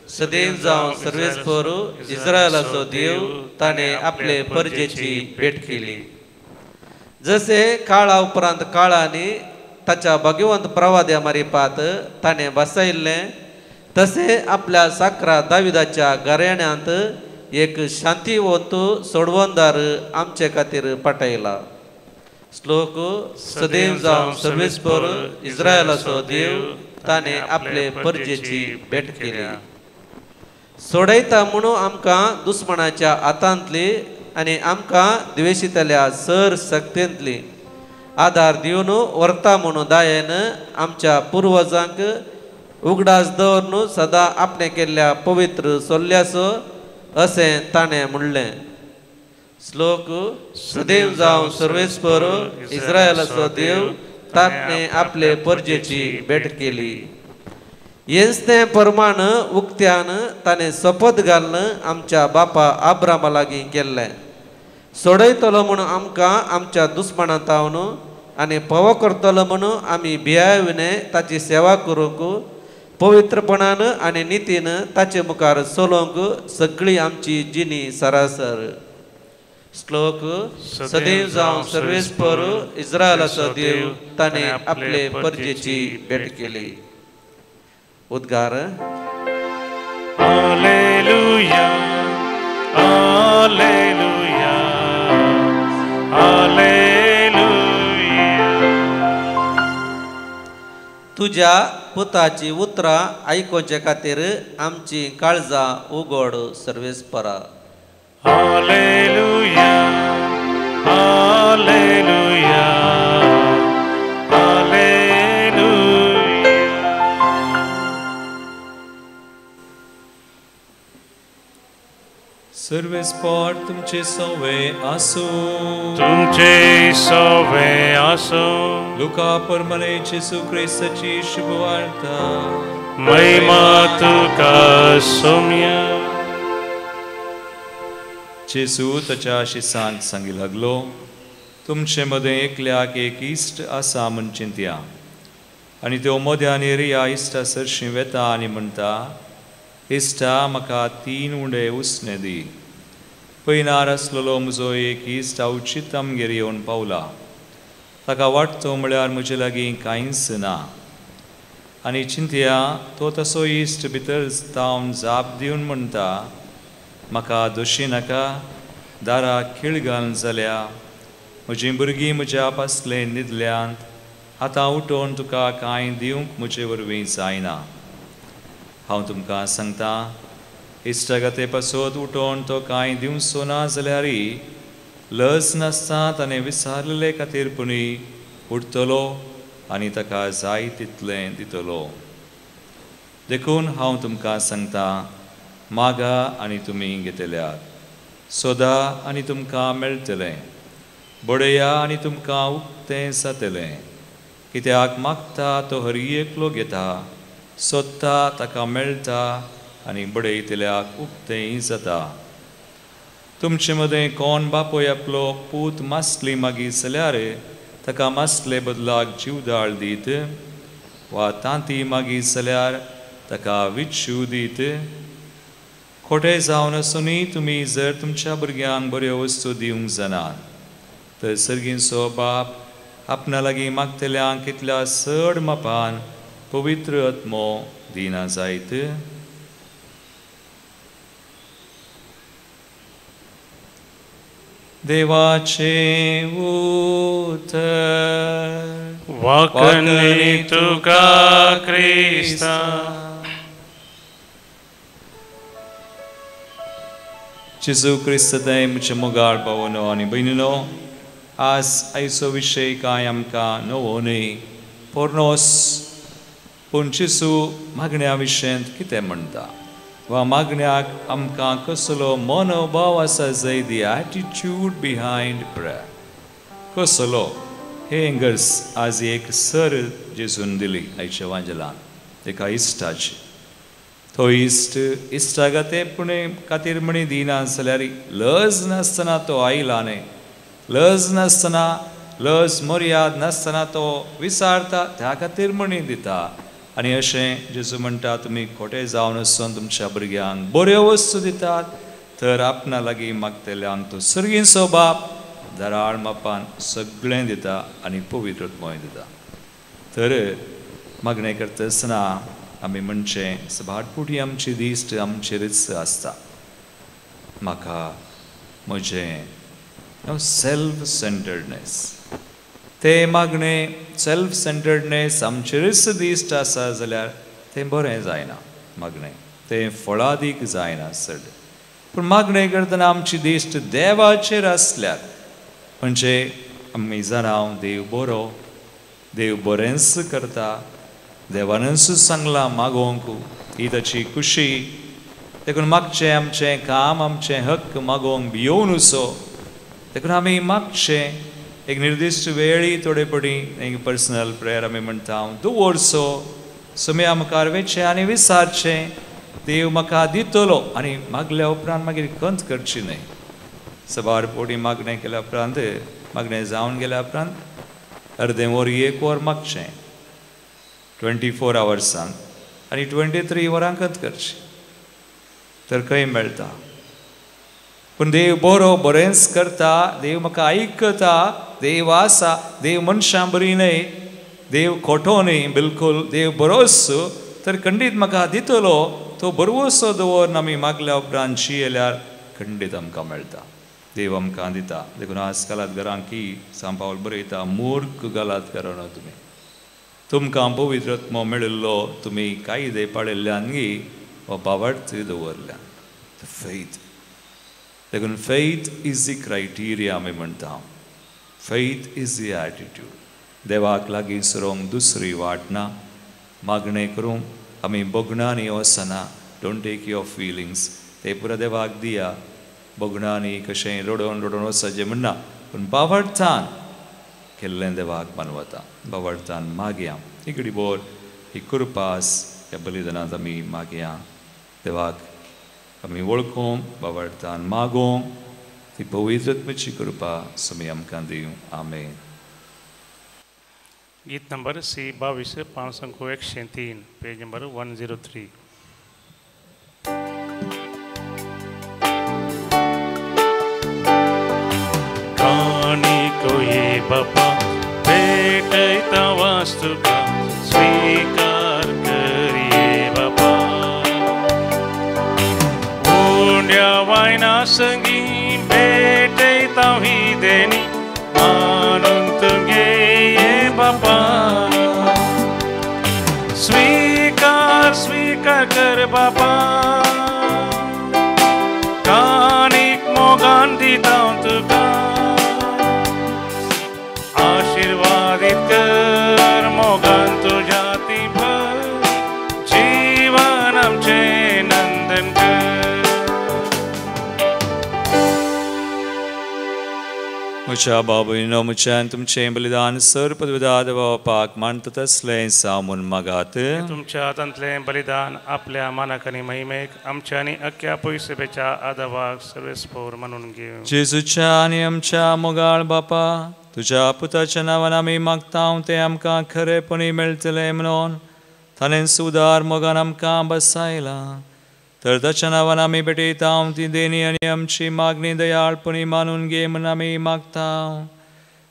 सदैव जावन सर्वेस्पर इस्रायलाचो देव ताणें आपले परजेची भेट केली. जसे काळा उपरांत काळांनी ताच्या भगवंत प्रवाद्या मारिपात ताणें बसयल्लें तसे आपल्या साकरा दाविदाच्या घराण्यांत एक शांतीवंत सोडवणदार आमचे खातीर पाठयला. श्लोक. सदैव जावन सर्वेस्पर इस्रायलाचो देव ताणें आपले परजेची भेट केली. सोडयता म्हणून आमकां दुस्मनाच्या हातांतली आनी आमकां द्वेशितल्या सर सक्तींतली आधार दिवन व्हरता म्हणून दायेन आमच्या पुर्वजांक उगडास दवरून सदां आपणे केल्ल्या पवित्र सोल्ल्याचो अशें ताणें म्हणलें. श्लोक. सदैव जावन सर्वेस्पर इस्रायलाचो देव ताणें आपले परजेची भेट केली. हेच तें परमान उक्त्यान ताणें शपथ घालन आमच्या बापा आब्रामा लागीं केल्लें. सोडयतलो म्हणून आमकां आमच्या दुस्मनांतावन आनी फावो करतलो म्हणून आमी भियाविने ताची सेवा करूंक पवित्रपणान आनी नितीन ताचे मुखार चलोवंक सगळी आमची जिणी सरासर. श्लोक. सदैव जावन सर्वेस्पर इस्रायलाचो देव ताणें आपले परजेची भेट केली. उद्गार. हालेलुया हालेलुया हालेलुया. तुज्या पुताची उतरां आयकोवचे खातीर आमची काळजां उगड सर्वेस्परा. हालेलुया हालेलुया हालेलुया. सर्वेस्पर तुमचे सवे आसो. तुमचे सवे आसो. लुका परमने जेजू क्रिस्ताची शुभवार्ता. महिमा तुका सौम्य. जेजू ताच्या शिसांक सांगी लागलो, तुमचे मदें एकल्याक एक इश्ट आसा म्हूण चिंतया. आनी त्यो मद्यान ह्या इश्टा सरशी वेता आनी म्हणटा, इश्टा म्हाका 3 उंडे उसने दी. पयनार आसलेलो म्हजो एक इश्ट अवचित आमगेर येवन पावला. ताका वाटतो म्हळ्यार म्हजे लागीं कांयच ना. आनी चिंतया, तो तसो इश्ट भितर तावन जाप दिवन म्हणटा, म्हाका दोशी नाका, दाराक खीळ घालन जाल्या, म्हजीं भुरगीं म्हज्या पासले न्हिदल्यांत आतां उठोवन तुका कांय दिवंक म्हजे वरवीं जायना. हांव तुमकां सांगता, इश्टागते पासत उठोवन तो कांय दिवचो ना जाल्यारय लज नासता ताणें विसारलेले खातीरपुणी उठतलो आनी ताका जाय तितलें दितलो. देखून हांव तुमकां सांगता, मागा आनी तुमी घेतल्यात, सोदा आनी तुमकां मेळटलें, बडया आनी तुमकां उक्तें जातलें. कित्याक मागता तो हर एकलो घेता, सोदता ताका मेळटा आनी बडयतल्याक उक्तेंय जाता. तुमचे मदें कोण बापोय आपलो पूत मासली मागी जाल्यार ताका मासले बदलाक जीवदाळ दीत, वा तांती मागी जाल्यार ताका विच्छू दीत. खोटें जावन आसुनूय तुमी जर तुमच्या भुरग्यांक बऱ्यो वस्तू दिवंक जाणात, तर सर्गीचो बाप आपणा लागीं मागतल्यांक कितल्या चड मापान पवित्र आत्मो दिना जायत. देवाचे उतर. वाकणी तुका क्रिस्ता. जेजू क्रिस्त दय म्हजे मोगाळ भावनो आनी भयणीनो, आज आयचो विशय कांय आमकां नवो न्ही, पोरनोस. पूण जेजू मागण्या विशयांत कितें म्हणटा, वा मागण्याक आमकां कसलो मनोभाव आसा जाय, दी एटिट्यूड बिहायंड प्रेयर कसलो. हे एंगर्स आज एक सर जेजून दिली आयच्या वांजलान एका इश्टाची. तो इश्ट इश्टागतेपणे खातीर म्हणी दिना जाल्यार लज नासतना तो आयला न्ही. लज नासतना, लज मर्याद नासतना तो विचारता, त्या खातीर म्हणी दिता. आनी अशें जेजू म्हणटा, तुमी खोटें जावन आसून तुमच्या भुरग्यांक बऱ्यो वस्तू दितात, तर आपणा लागीं मागतल्यांक तो सर्गीचो बाप दराळ मापान सगळें दिता आनी पवित्रत्मय दिता. तर मागणें करता आसतना आमी म्हणचें, सबाटपुटी आमची दिश्ट आमचेरच आसता. म्हाका म्हजें सेल्फ सेंटर्डनेस, ते मागणें सेल्फ सेंटर्डनेस आमचेरच दिश्ट आसा जाल्यार तें बरें जायना. मागणें तें फळादीक जायना चड. पूण मागणें करतना आमची दिश्ट देवाचेर आसल्यार, म्हणजे आमी जाणां देव बरो, देव बरेंच करता, देवानच सांगलां मागोवंक, ही ताची खुशी. देखून मागचें आमचें काम, आमचें हक्क मागोवंक भियोवन उसो. देखून आमी मागचें एक निर्दिश्ट वेळी थोडे पडी एक पर्सनल प्रेयर आमी म्हणटा दवरचो. सुमया मुखार वेचें आनी विचारचें, देव म्हाका दितलो. आनी मागल्या उपरांत मागीर खंत करची न्हय. सबार पोटी मागणें केल्या उपरांत, मागणें जावन गेल्या उपरांत अर्दें वर, एक वर मागचें 24 hours आनी 23 वरां खंत करची, तर खंय मेळटा. पूण देव बरो, बरेंच करता, देव म्हाका आयकता, देव आसा. देव मनशां बरी न्हय, देव खोटो न्हय, बिलकूल देव बरोच, तर खंडीत म्हाका दितलो. तो बरोसो दवरून आमी मागल्या उपरांत येयल्यार खंडीत आमकां मेळटा, देव आमकां दिता. देखून आज गलातकारांक की सांपावल बरयता, मूर्ख गलातकारांनो तुमी, तुमकां पवित्रत्मो मेळिल्लो तुमी कायदे पाळिल्ल्यानगी वा बावट दवरल्यान. फेथ, देखून फेथ इज दी क्रायटेरिया आमी म्हणटा. Faith is the attitude. देवाक लागीं सरोंक दुसरी वाट ना. मागणें करूंक आमी बोगणांनी वचना. डोंट टेक युअर फिलिंग्स, ते पुरो देवाक दिया. बोगणांनी कशें रडोवन रडोवन वचचें म्हणना, पूण बावडतान केल्लें देवाक मानवता. बावडतान मागया. ही घडी बोर ही कृपास ह्या बलिदानांत आमी मागया. देवाक आमी वळखूंक, बावडतान मागोवंक, ती पवित्रत्मेची कृपा सुमी आमकां दिवं. आमेन. गीत नंबर C22 5 103, पेज नंबर 103. कानिको ये बापा भेटैता वास्तुका स्वीकार करिये बापा. उंड्या वायना संगी भेटैता ही देनी मानून तुगे ये बापा. स्वीकार कर बापा कानिक मोगान दिता तुका आशीर्वादित कर मोगान तुझ्या ती भर जीवन आमचे नंदन कर मुच्या बाबूनो मुच्यान तुमचे बलिदान सर्प विदाद पाक मानत असले सामून मागात तुमच्या हातांतले बलिदान आपल्या मानाकानी महिमेक आमच्या आणि अख्ख्या पयसभेच्या आदावाक सर्वेस्फोर म्हणून घेऊ जेजूच्या आणि आमच्या मोगाळ बापा तुझ्या पुताच्या नावान आमी मागता ते आमकां खरेपणी मेळटले म्हणून ताणें सुदार मोगान आमकां बसायला तर ताच्या नावान आमी भेटयता ती देणी आनी आमची मागणी दयाळपणी मानून घे म्हण आमी मागता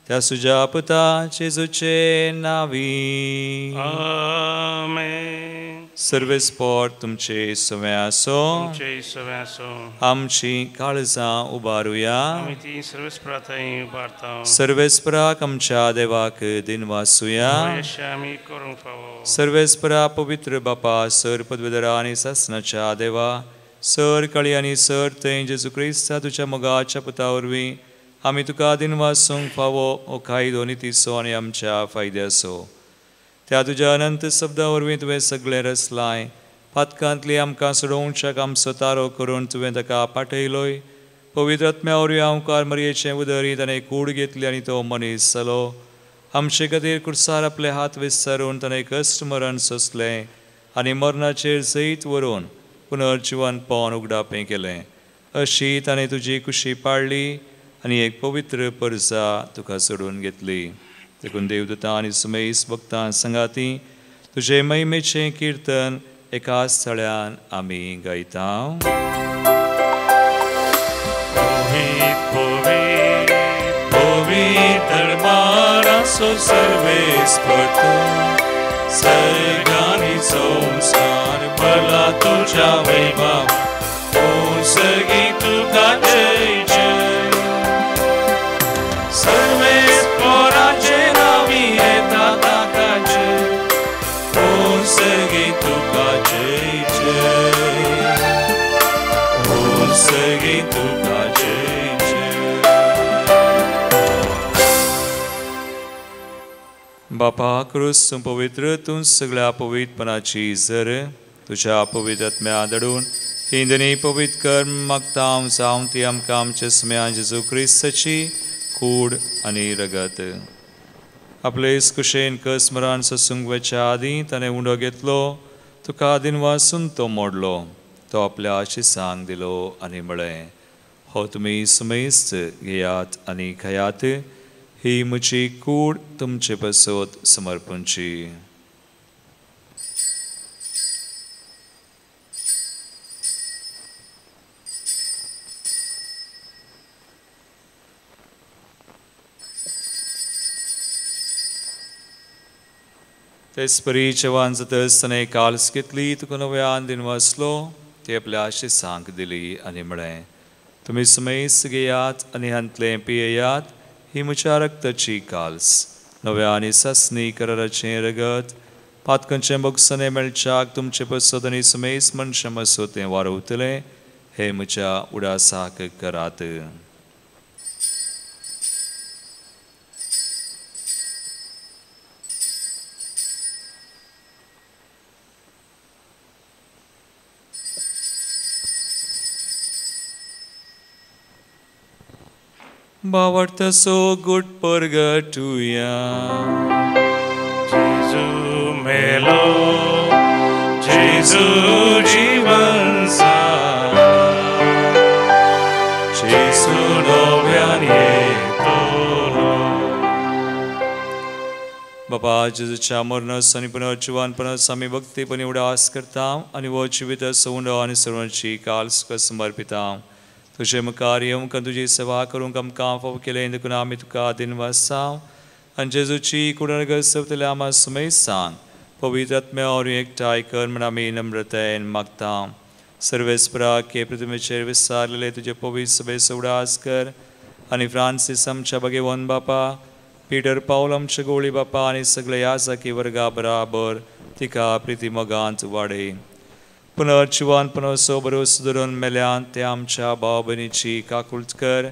त्या सुजा पुता जेजूचे नावी आमेन सर्वेस्पोर तुमचे सवे आसो तुमचे सवे आसो आमची काळजां उबारुया आमी ती सर्वेस्परा थंय उबारता सर्वेस्पराक आमच्या देवाक दिन वासुया यश आमी करूंक फावो सर्वेस्परा पवित्र बापा सर पदवीधरा आनी सासनाच्या देवा सर काळी आनी सर थंय जेजू क्रिस्ता तुझ्या मोगाच्या पुता वरवीं आमी तुका दिन वासूंक फावो ओ कायदो नितीसो आनी आमच्या फायद्याचो त्या तुज्या अनंत शब्दा वरवीं तुवें सगळें रचलाय पातकांतली आमकां सोडोवच्याक आमचो तारो करून तुवें ताका पाठयलोय पवित्र आत्म्या वरवीं हांव मरयेचें उदरीत आनी कूड घेतली आनी तो मनीस जालो आमचे खातीर कुर्सार आपले हात विस्तारून ताणें कश्ट मरण सोंसलें आनी मरणाचेर जैत व्हरून पुनर्जिवन पावन उगडापें केलें अशी ताणें तुजी कुशी पाळली आनी एक पवित्र परजा तुका सोडून घेतली देखून देवदूतां आनी सुमेस भक्तां संगाती तुजे महिमेचें किर्तन एकाच थळ्यान आमी गायता दरबाराचो सर्वेस्पर सर्गांनी संसार भरला तुझ्या वैभव सर्गी तुका जय जय सर्वेस्पराचे नावी येता ताकाचे सर्गी तुका जय जय सर्गी तुका जय बापा क्रूस पवित्र तूं सगळ्या पवित्रपणाची झर तुझ्या पवित्र आत्म्या दडून हिंदनी पवित्र कर्म मागता जावं ती आमकां आमच्या स्मया जेजू क्रिस्ताची कूड आनी रगत आपले कुशेन कसमरान ससूंक वेच्या आदीं ताणें उंडो घेतलो तुका दिन वासून तो मोडलो तो आपल्या आशिसांक दिलो आनी म्हळें हो तुमी सुमेस्त घेयात आनी खयात ही म्हजी कूड तुमचे पसोत समर्पणची तेच परी जवान जातस ताणें काल्स घेतली तुका नव्यान दिन वाचलो ती आपल्या आशिसांक दिली आनी म्हळें तुमी सुमेस घेयात आनी हांतलें पियेयात ही म्हज्या रक्ताची काल्स नव्या आनी ससनी कराराचें रगत पातकांचें बोगसने मेळच्याक तुमचे पसत आनी सुमेस मनशां मसो तें वारवतलें हे म्हज्या उडासाक करात Bavarta so good purgatoria. Jesu melo, Jesu jivan sa, Jesu novyanietono. बापा जेजूच्या मरणास आणि पुनर्जीवानपणास आम्ही भक्तीपणे उडास करता आणि वो जिवित सौंड आणि सर्वांची काल समर्पिता तुझे मुखार येवंक तुझी सेवा करूंक आमकां फाव केलें देखून आमी तुका दिन वासांव आनी जेजूची कुडरग सवतले आमा सुमेज सांग पवित्र आत्म्या और एकठांय कर म्हण आमी नम्रतायेन मागता सर्वेस्परा के पृथ्वीचेर विस्तारलेले तुजे पवित्र सभेचो उडास कर आनी फ्रांसीस आमच्या भगेवन बापा पीटर पावल आमच्या गोळी बापा आनी सगळे याजाकी वर्गा बराबर तिका प्रिती मोगांत वाडय पुनर्जीवन पुनः सोबरोस दुरून मेल्यान ते आमच्या भाव बहिणीची काकुळत कर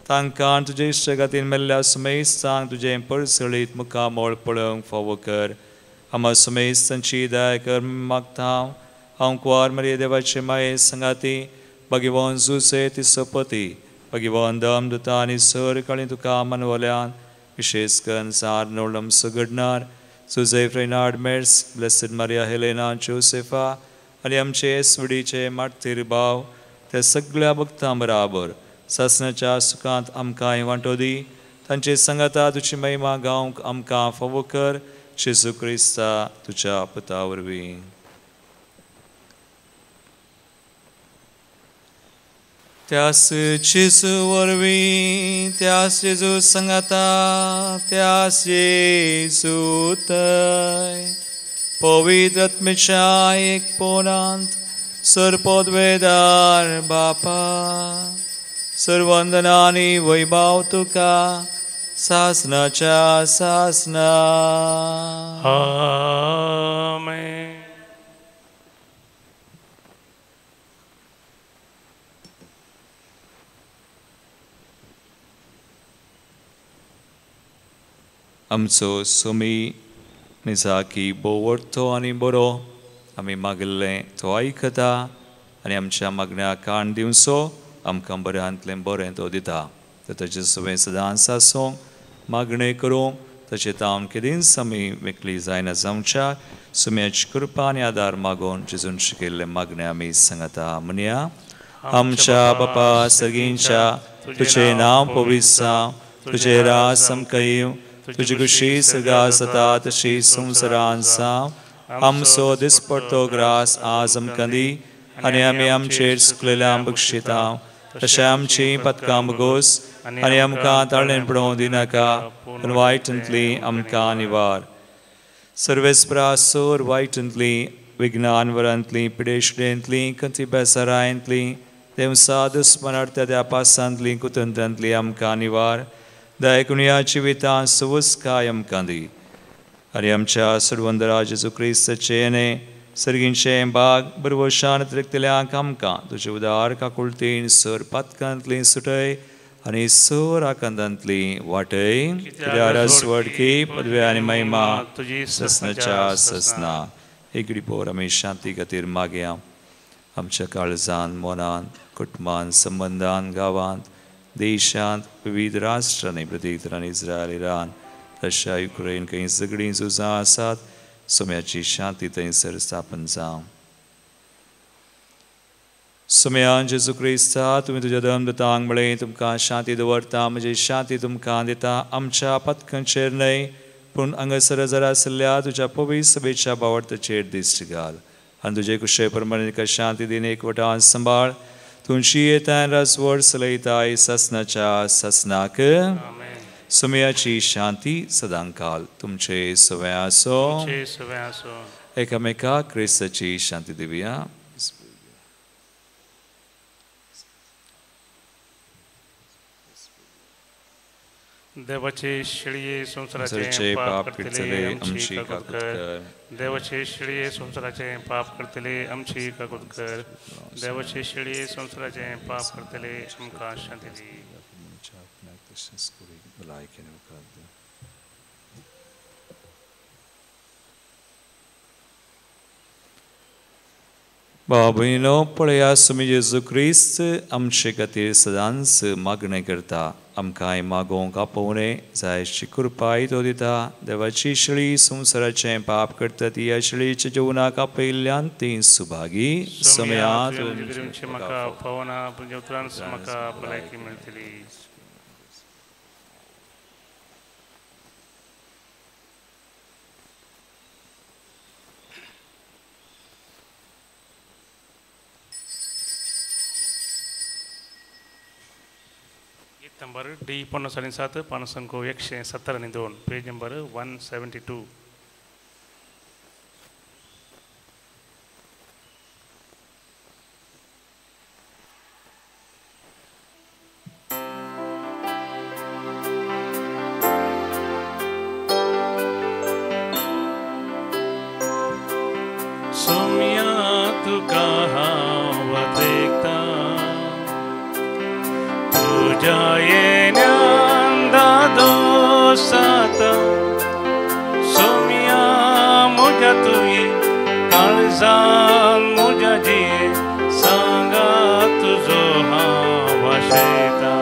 तांकां तुजे इश्टगातीन मेल्ल्या सुमेस्तांक तुजें परसळीत मुखामोळ पळोवंक फावो कर आमा सुमेस्तांची दया कर मागता हांव कुंवार मरिये देवाचे माये संगाती भगवान जुसे तिचो पती भगवान दमदुता आनी सर कळी तुका मनवल्यान विशेष करून सार नोळम सुगडणार सुझेफ रेनार्ड मेर्स ब्लेसिड मारिया हेलेना जोसेफा आनी आमचे एसवडीचे मार्तीर भाव ते सगळ्या भक्तां बराबर ससनाच्या सुखांत आमकां वांटो दी तांचे संगता तुजी महिमा गावंक आमकां फावो कर जेजू क्रिस्ता तुज्या पुता वरवीं त्यास जेजू वरवीं त्यास जेजू संगता त्यास जेजू थंय पवित्र आत्मेच्या एक पोनांत सरपदवेदार बापा सर्वंदनानी वैभव तुका सासनाच्या सासना आमेन. आमचो सुमी निजाकी बोवडतो आनी बरो आमी मागल्लें तो आयकता आनी आमच्या मागण्या कान दिवचो आमकां बऱ्यांतलें बरें तो दिता ताचे सुवें सदांच आसूं मागणें करूंक ताचे तावन केदींच आमी विकली जायना जावच्या सुम्याची कृपा आनी आदार मागून जेजून शिकयल्ले मागणें आमी सांगता म्हणया आमच्या बापा सगळींच्या तुजें नांव पवित्र जावं तुजें राज सामकें येवं तुजी कुशी सगा जाता तशी संवसारांत जावं आमचो दिसपडटो ग्रास आज आमकां दी आनी आमी आमचेर सुकलेल्यांक बक्षिता तशें आमची पथकां बगोस आनी आमकां ताळेन पडोवंक दिनाका पूण वायटांतली आमकां निवार सर्वेस्परा सोर वायटांतली विज्ञान वरांतली पिडेशडेंतली कंती बेसारायंतली देवसा दुस्मनार्थ त्या पासांतली कुतंत्रांतली आमकां निवार दयकुणयाची वितां सुवस काय आमकां दी आनी आमच्या सर्वंदरा जेजू क्रिस्ताचे येणे सर्गींचे बाग बरवशान त्रिकतल्यांक आमकां तुजे उदार काकुळतीन सर पातकांतली सुटय आनी सर आकांतांतली वाटय कित्याक स्वर्गी पदवी आनी महिमा तुजी ससनाच्या ससना एकडी पोर आमी शांती खातीर मागया आमच्या काळजांत मनांत कुटुंबांत संबंदांत गांवांत देशांत विविध राष्ट्रांनी प्रतीतरान इस्रायल इरान रशिया युक्रेन खंय सगळीं झुजां आसात सुम्याची शांती थंयसर स्थापन जावं सुम्यान जेजू क्रिस्ता तुमी तुज्या दमदतांक म्हळें तुमकां शांती दवरता म्हजी शांती तुमकां दिता आमच्या पथकांचेर न्हय पूण हांगासर जर आसल्या तुज्या पवित्र सभेच्या बावडताचेर दिश्टी घाल आनी तुजे कुशे प्रमाणे तिका शांती दिन एकवटान सांबाळ तुमची येतान रसवड सलयताय ससनाच्या ससनाक सुम्याची शांती सदांकाल तुमचे सवय आसो एकामेकाक क्रिस्ताची शांती दिवया देवाचे शिळये संसाराचे पाप करतले आमची काकूत कर देवाचे शिळये संसाराचे पाप करतले आमची काकूत कर देवाचे शिळये संसाराचे पाप करतले आमकां शांती दी बाबीनो पळया सुमी जेजू क्रिस्त आमचे खातीर सदांच मागणें करता आमकांय मागोवंक आपोवणे जायची कृपाय तो दिता देवाची शिळी संवसाराचें पाप करता ती ह्या शिळीच्या जेवणाक आपयल्ल्यान ती सुभागी समयांत म्हाका पावना पूण उतरान म्हाका भलायकी मेळटली नंबर डी 57 पानसंको 172 पेज नंबर 172 सोम्या तुका काळजान म्हज्या जिये सांगा तुजो हांव आशयता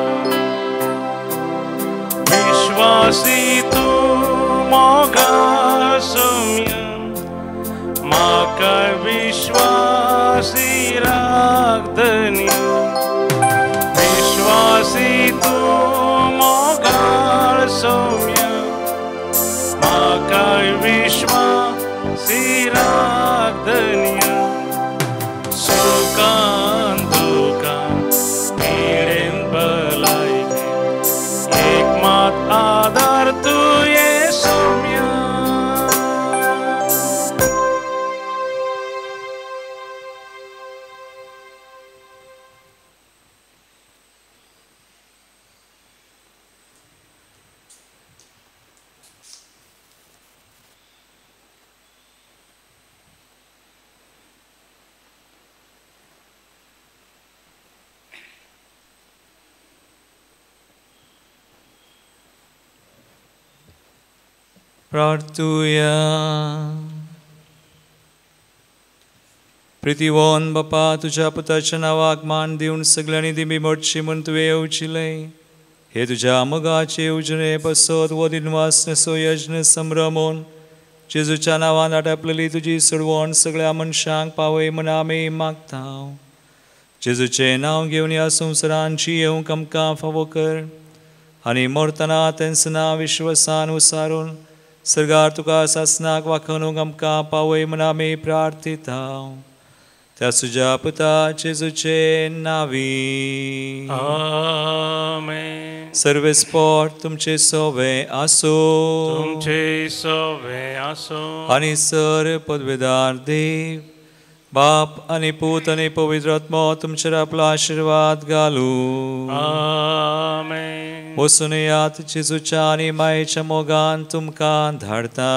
विश्वासी तूं मोगा सोम्या म्हाका विश्वासी राखतन्या विश्वासी तूं मोगाळ सोम्या म्हाका विश्वासी राखतन्या सुखान दुखान पिडेन भलायकेन एक मात आदार तुये सोम्या प्रार्थूया प्रितीवोन बापा तुझ्या पुताच्या नावाक मान दिवन सगळ्यांनी दिमी मोडची म्हूण तुवें येवचिलें हे तुझ्या मोगाचे उजणे बसत वो दिनवास नसो यज्ञ संभ्रमोन जेजूच्या नांवान आटापलेली तुजी सोडवण सगळ्या मनशांक पावय म्हूण आमी मागता जेजूचें नांव घेवन ह्या संवसारांची येवंक आमकां फावो कर आनी मोरतना तेंच नांव विश्वासान उसारून सरगार तुका सासनाक वाखणूंक आमकां पावय म्हूण आमी प्रार्थिता त्या तुज्या पुता जेजूचे नांवी आमेन सर्वेस्पोट तुमचे सोवे आसो तुमचे सोवे आसो आनी सर पदवेदार देव बाप आनी पूत आनी पवित्र आत्मा तुमचेर आपलो आशिर्वाद घालू आमेन वचून यात जेजूच्या आनी मायेच्या मोगान तुमकां धाडता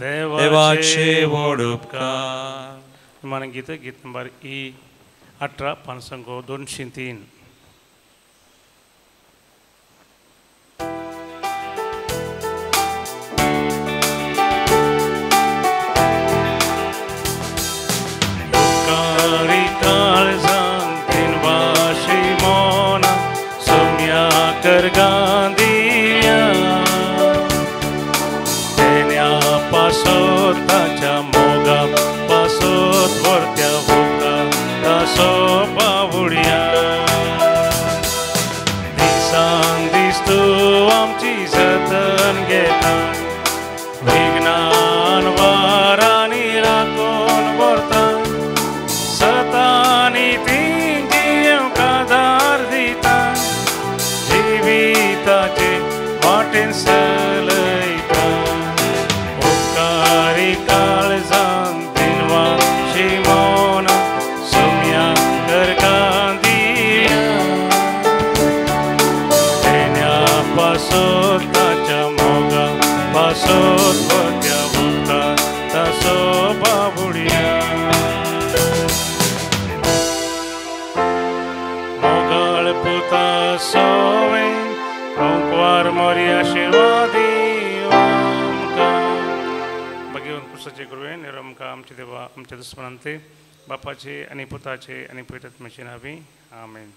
देवाचे व्हड उपकार मन गीत गीत number 18 पानसंग 203 Gargandia Tenia pasot tacia moga pasot vortea voca ta sopa vuria Disan distu amci zatan getan Vignan varani rakon vortan Satani tingiam kadar ditan जीविताचे वाटेन सलयता उपकारी काळजान दिनवा शिमोना सोम्या गरगांदिया तेन्या पासोत ताच्या मोगा पासोत वत्या वता तासो बाबुडिया मोगाळ पुता सोवे ओंकार मोरी आशीर्वादी आमकां भगवान कृष्णाचे गुरुवे निरमका आमचे देवा आमच्या दुस्मनांते बापाचे आणि पुताचे आणि पवित्र आत्म्याचे नावे आमेन.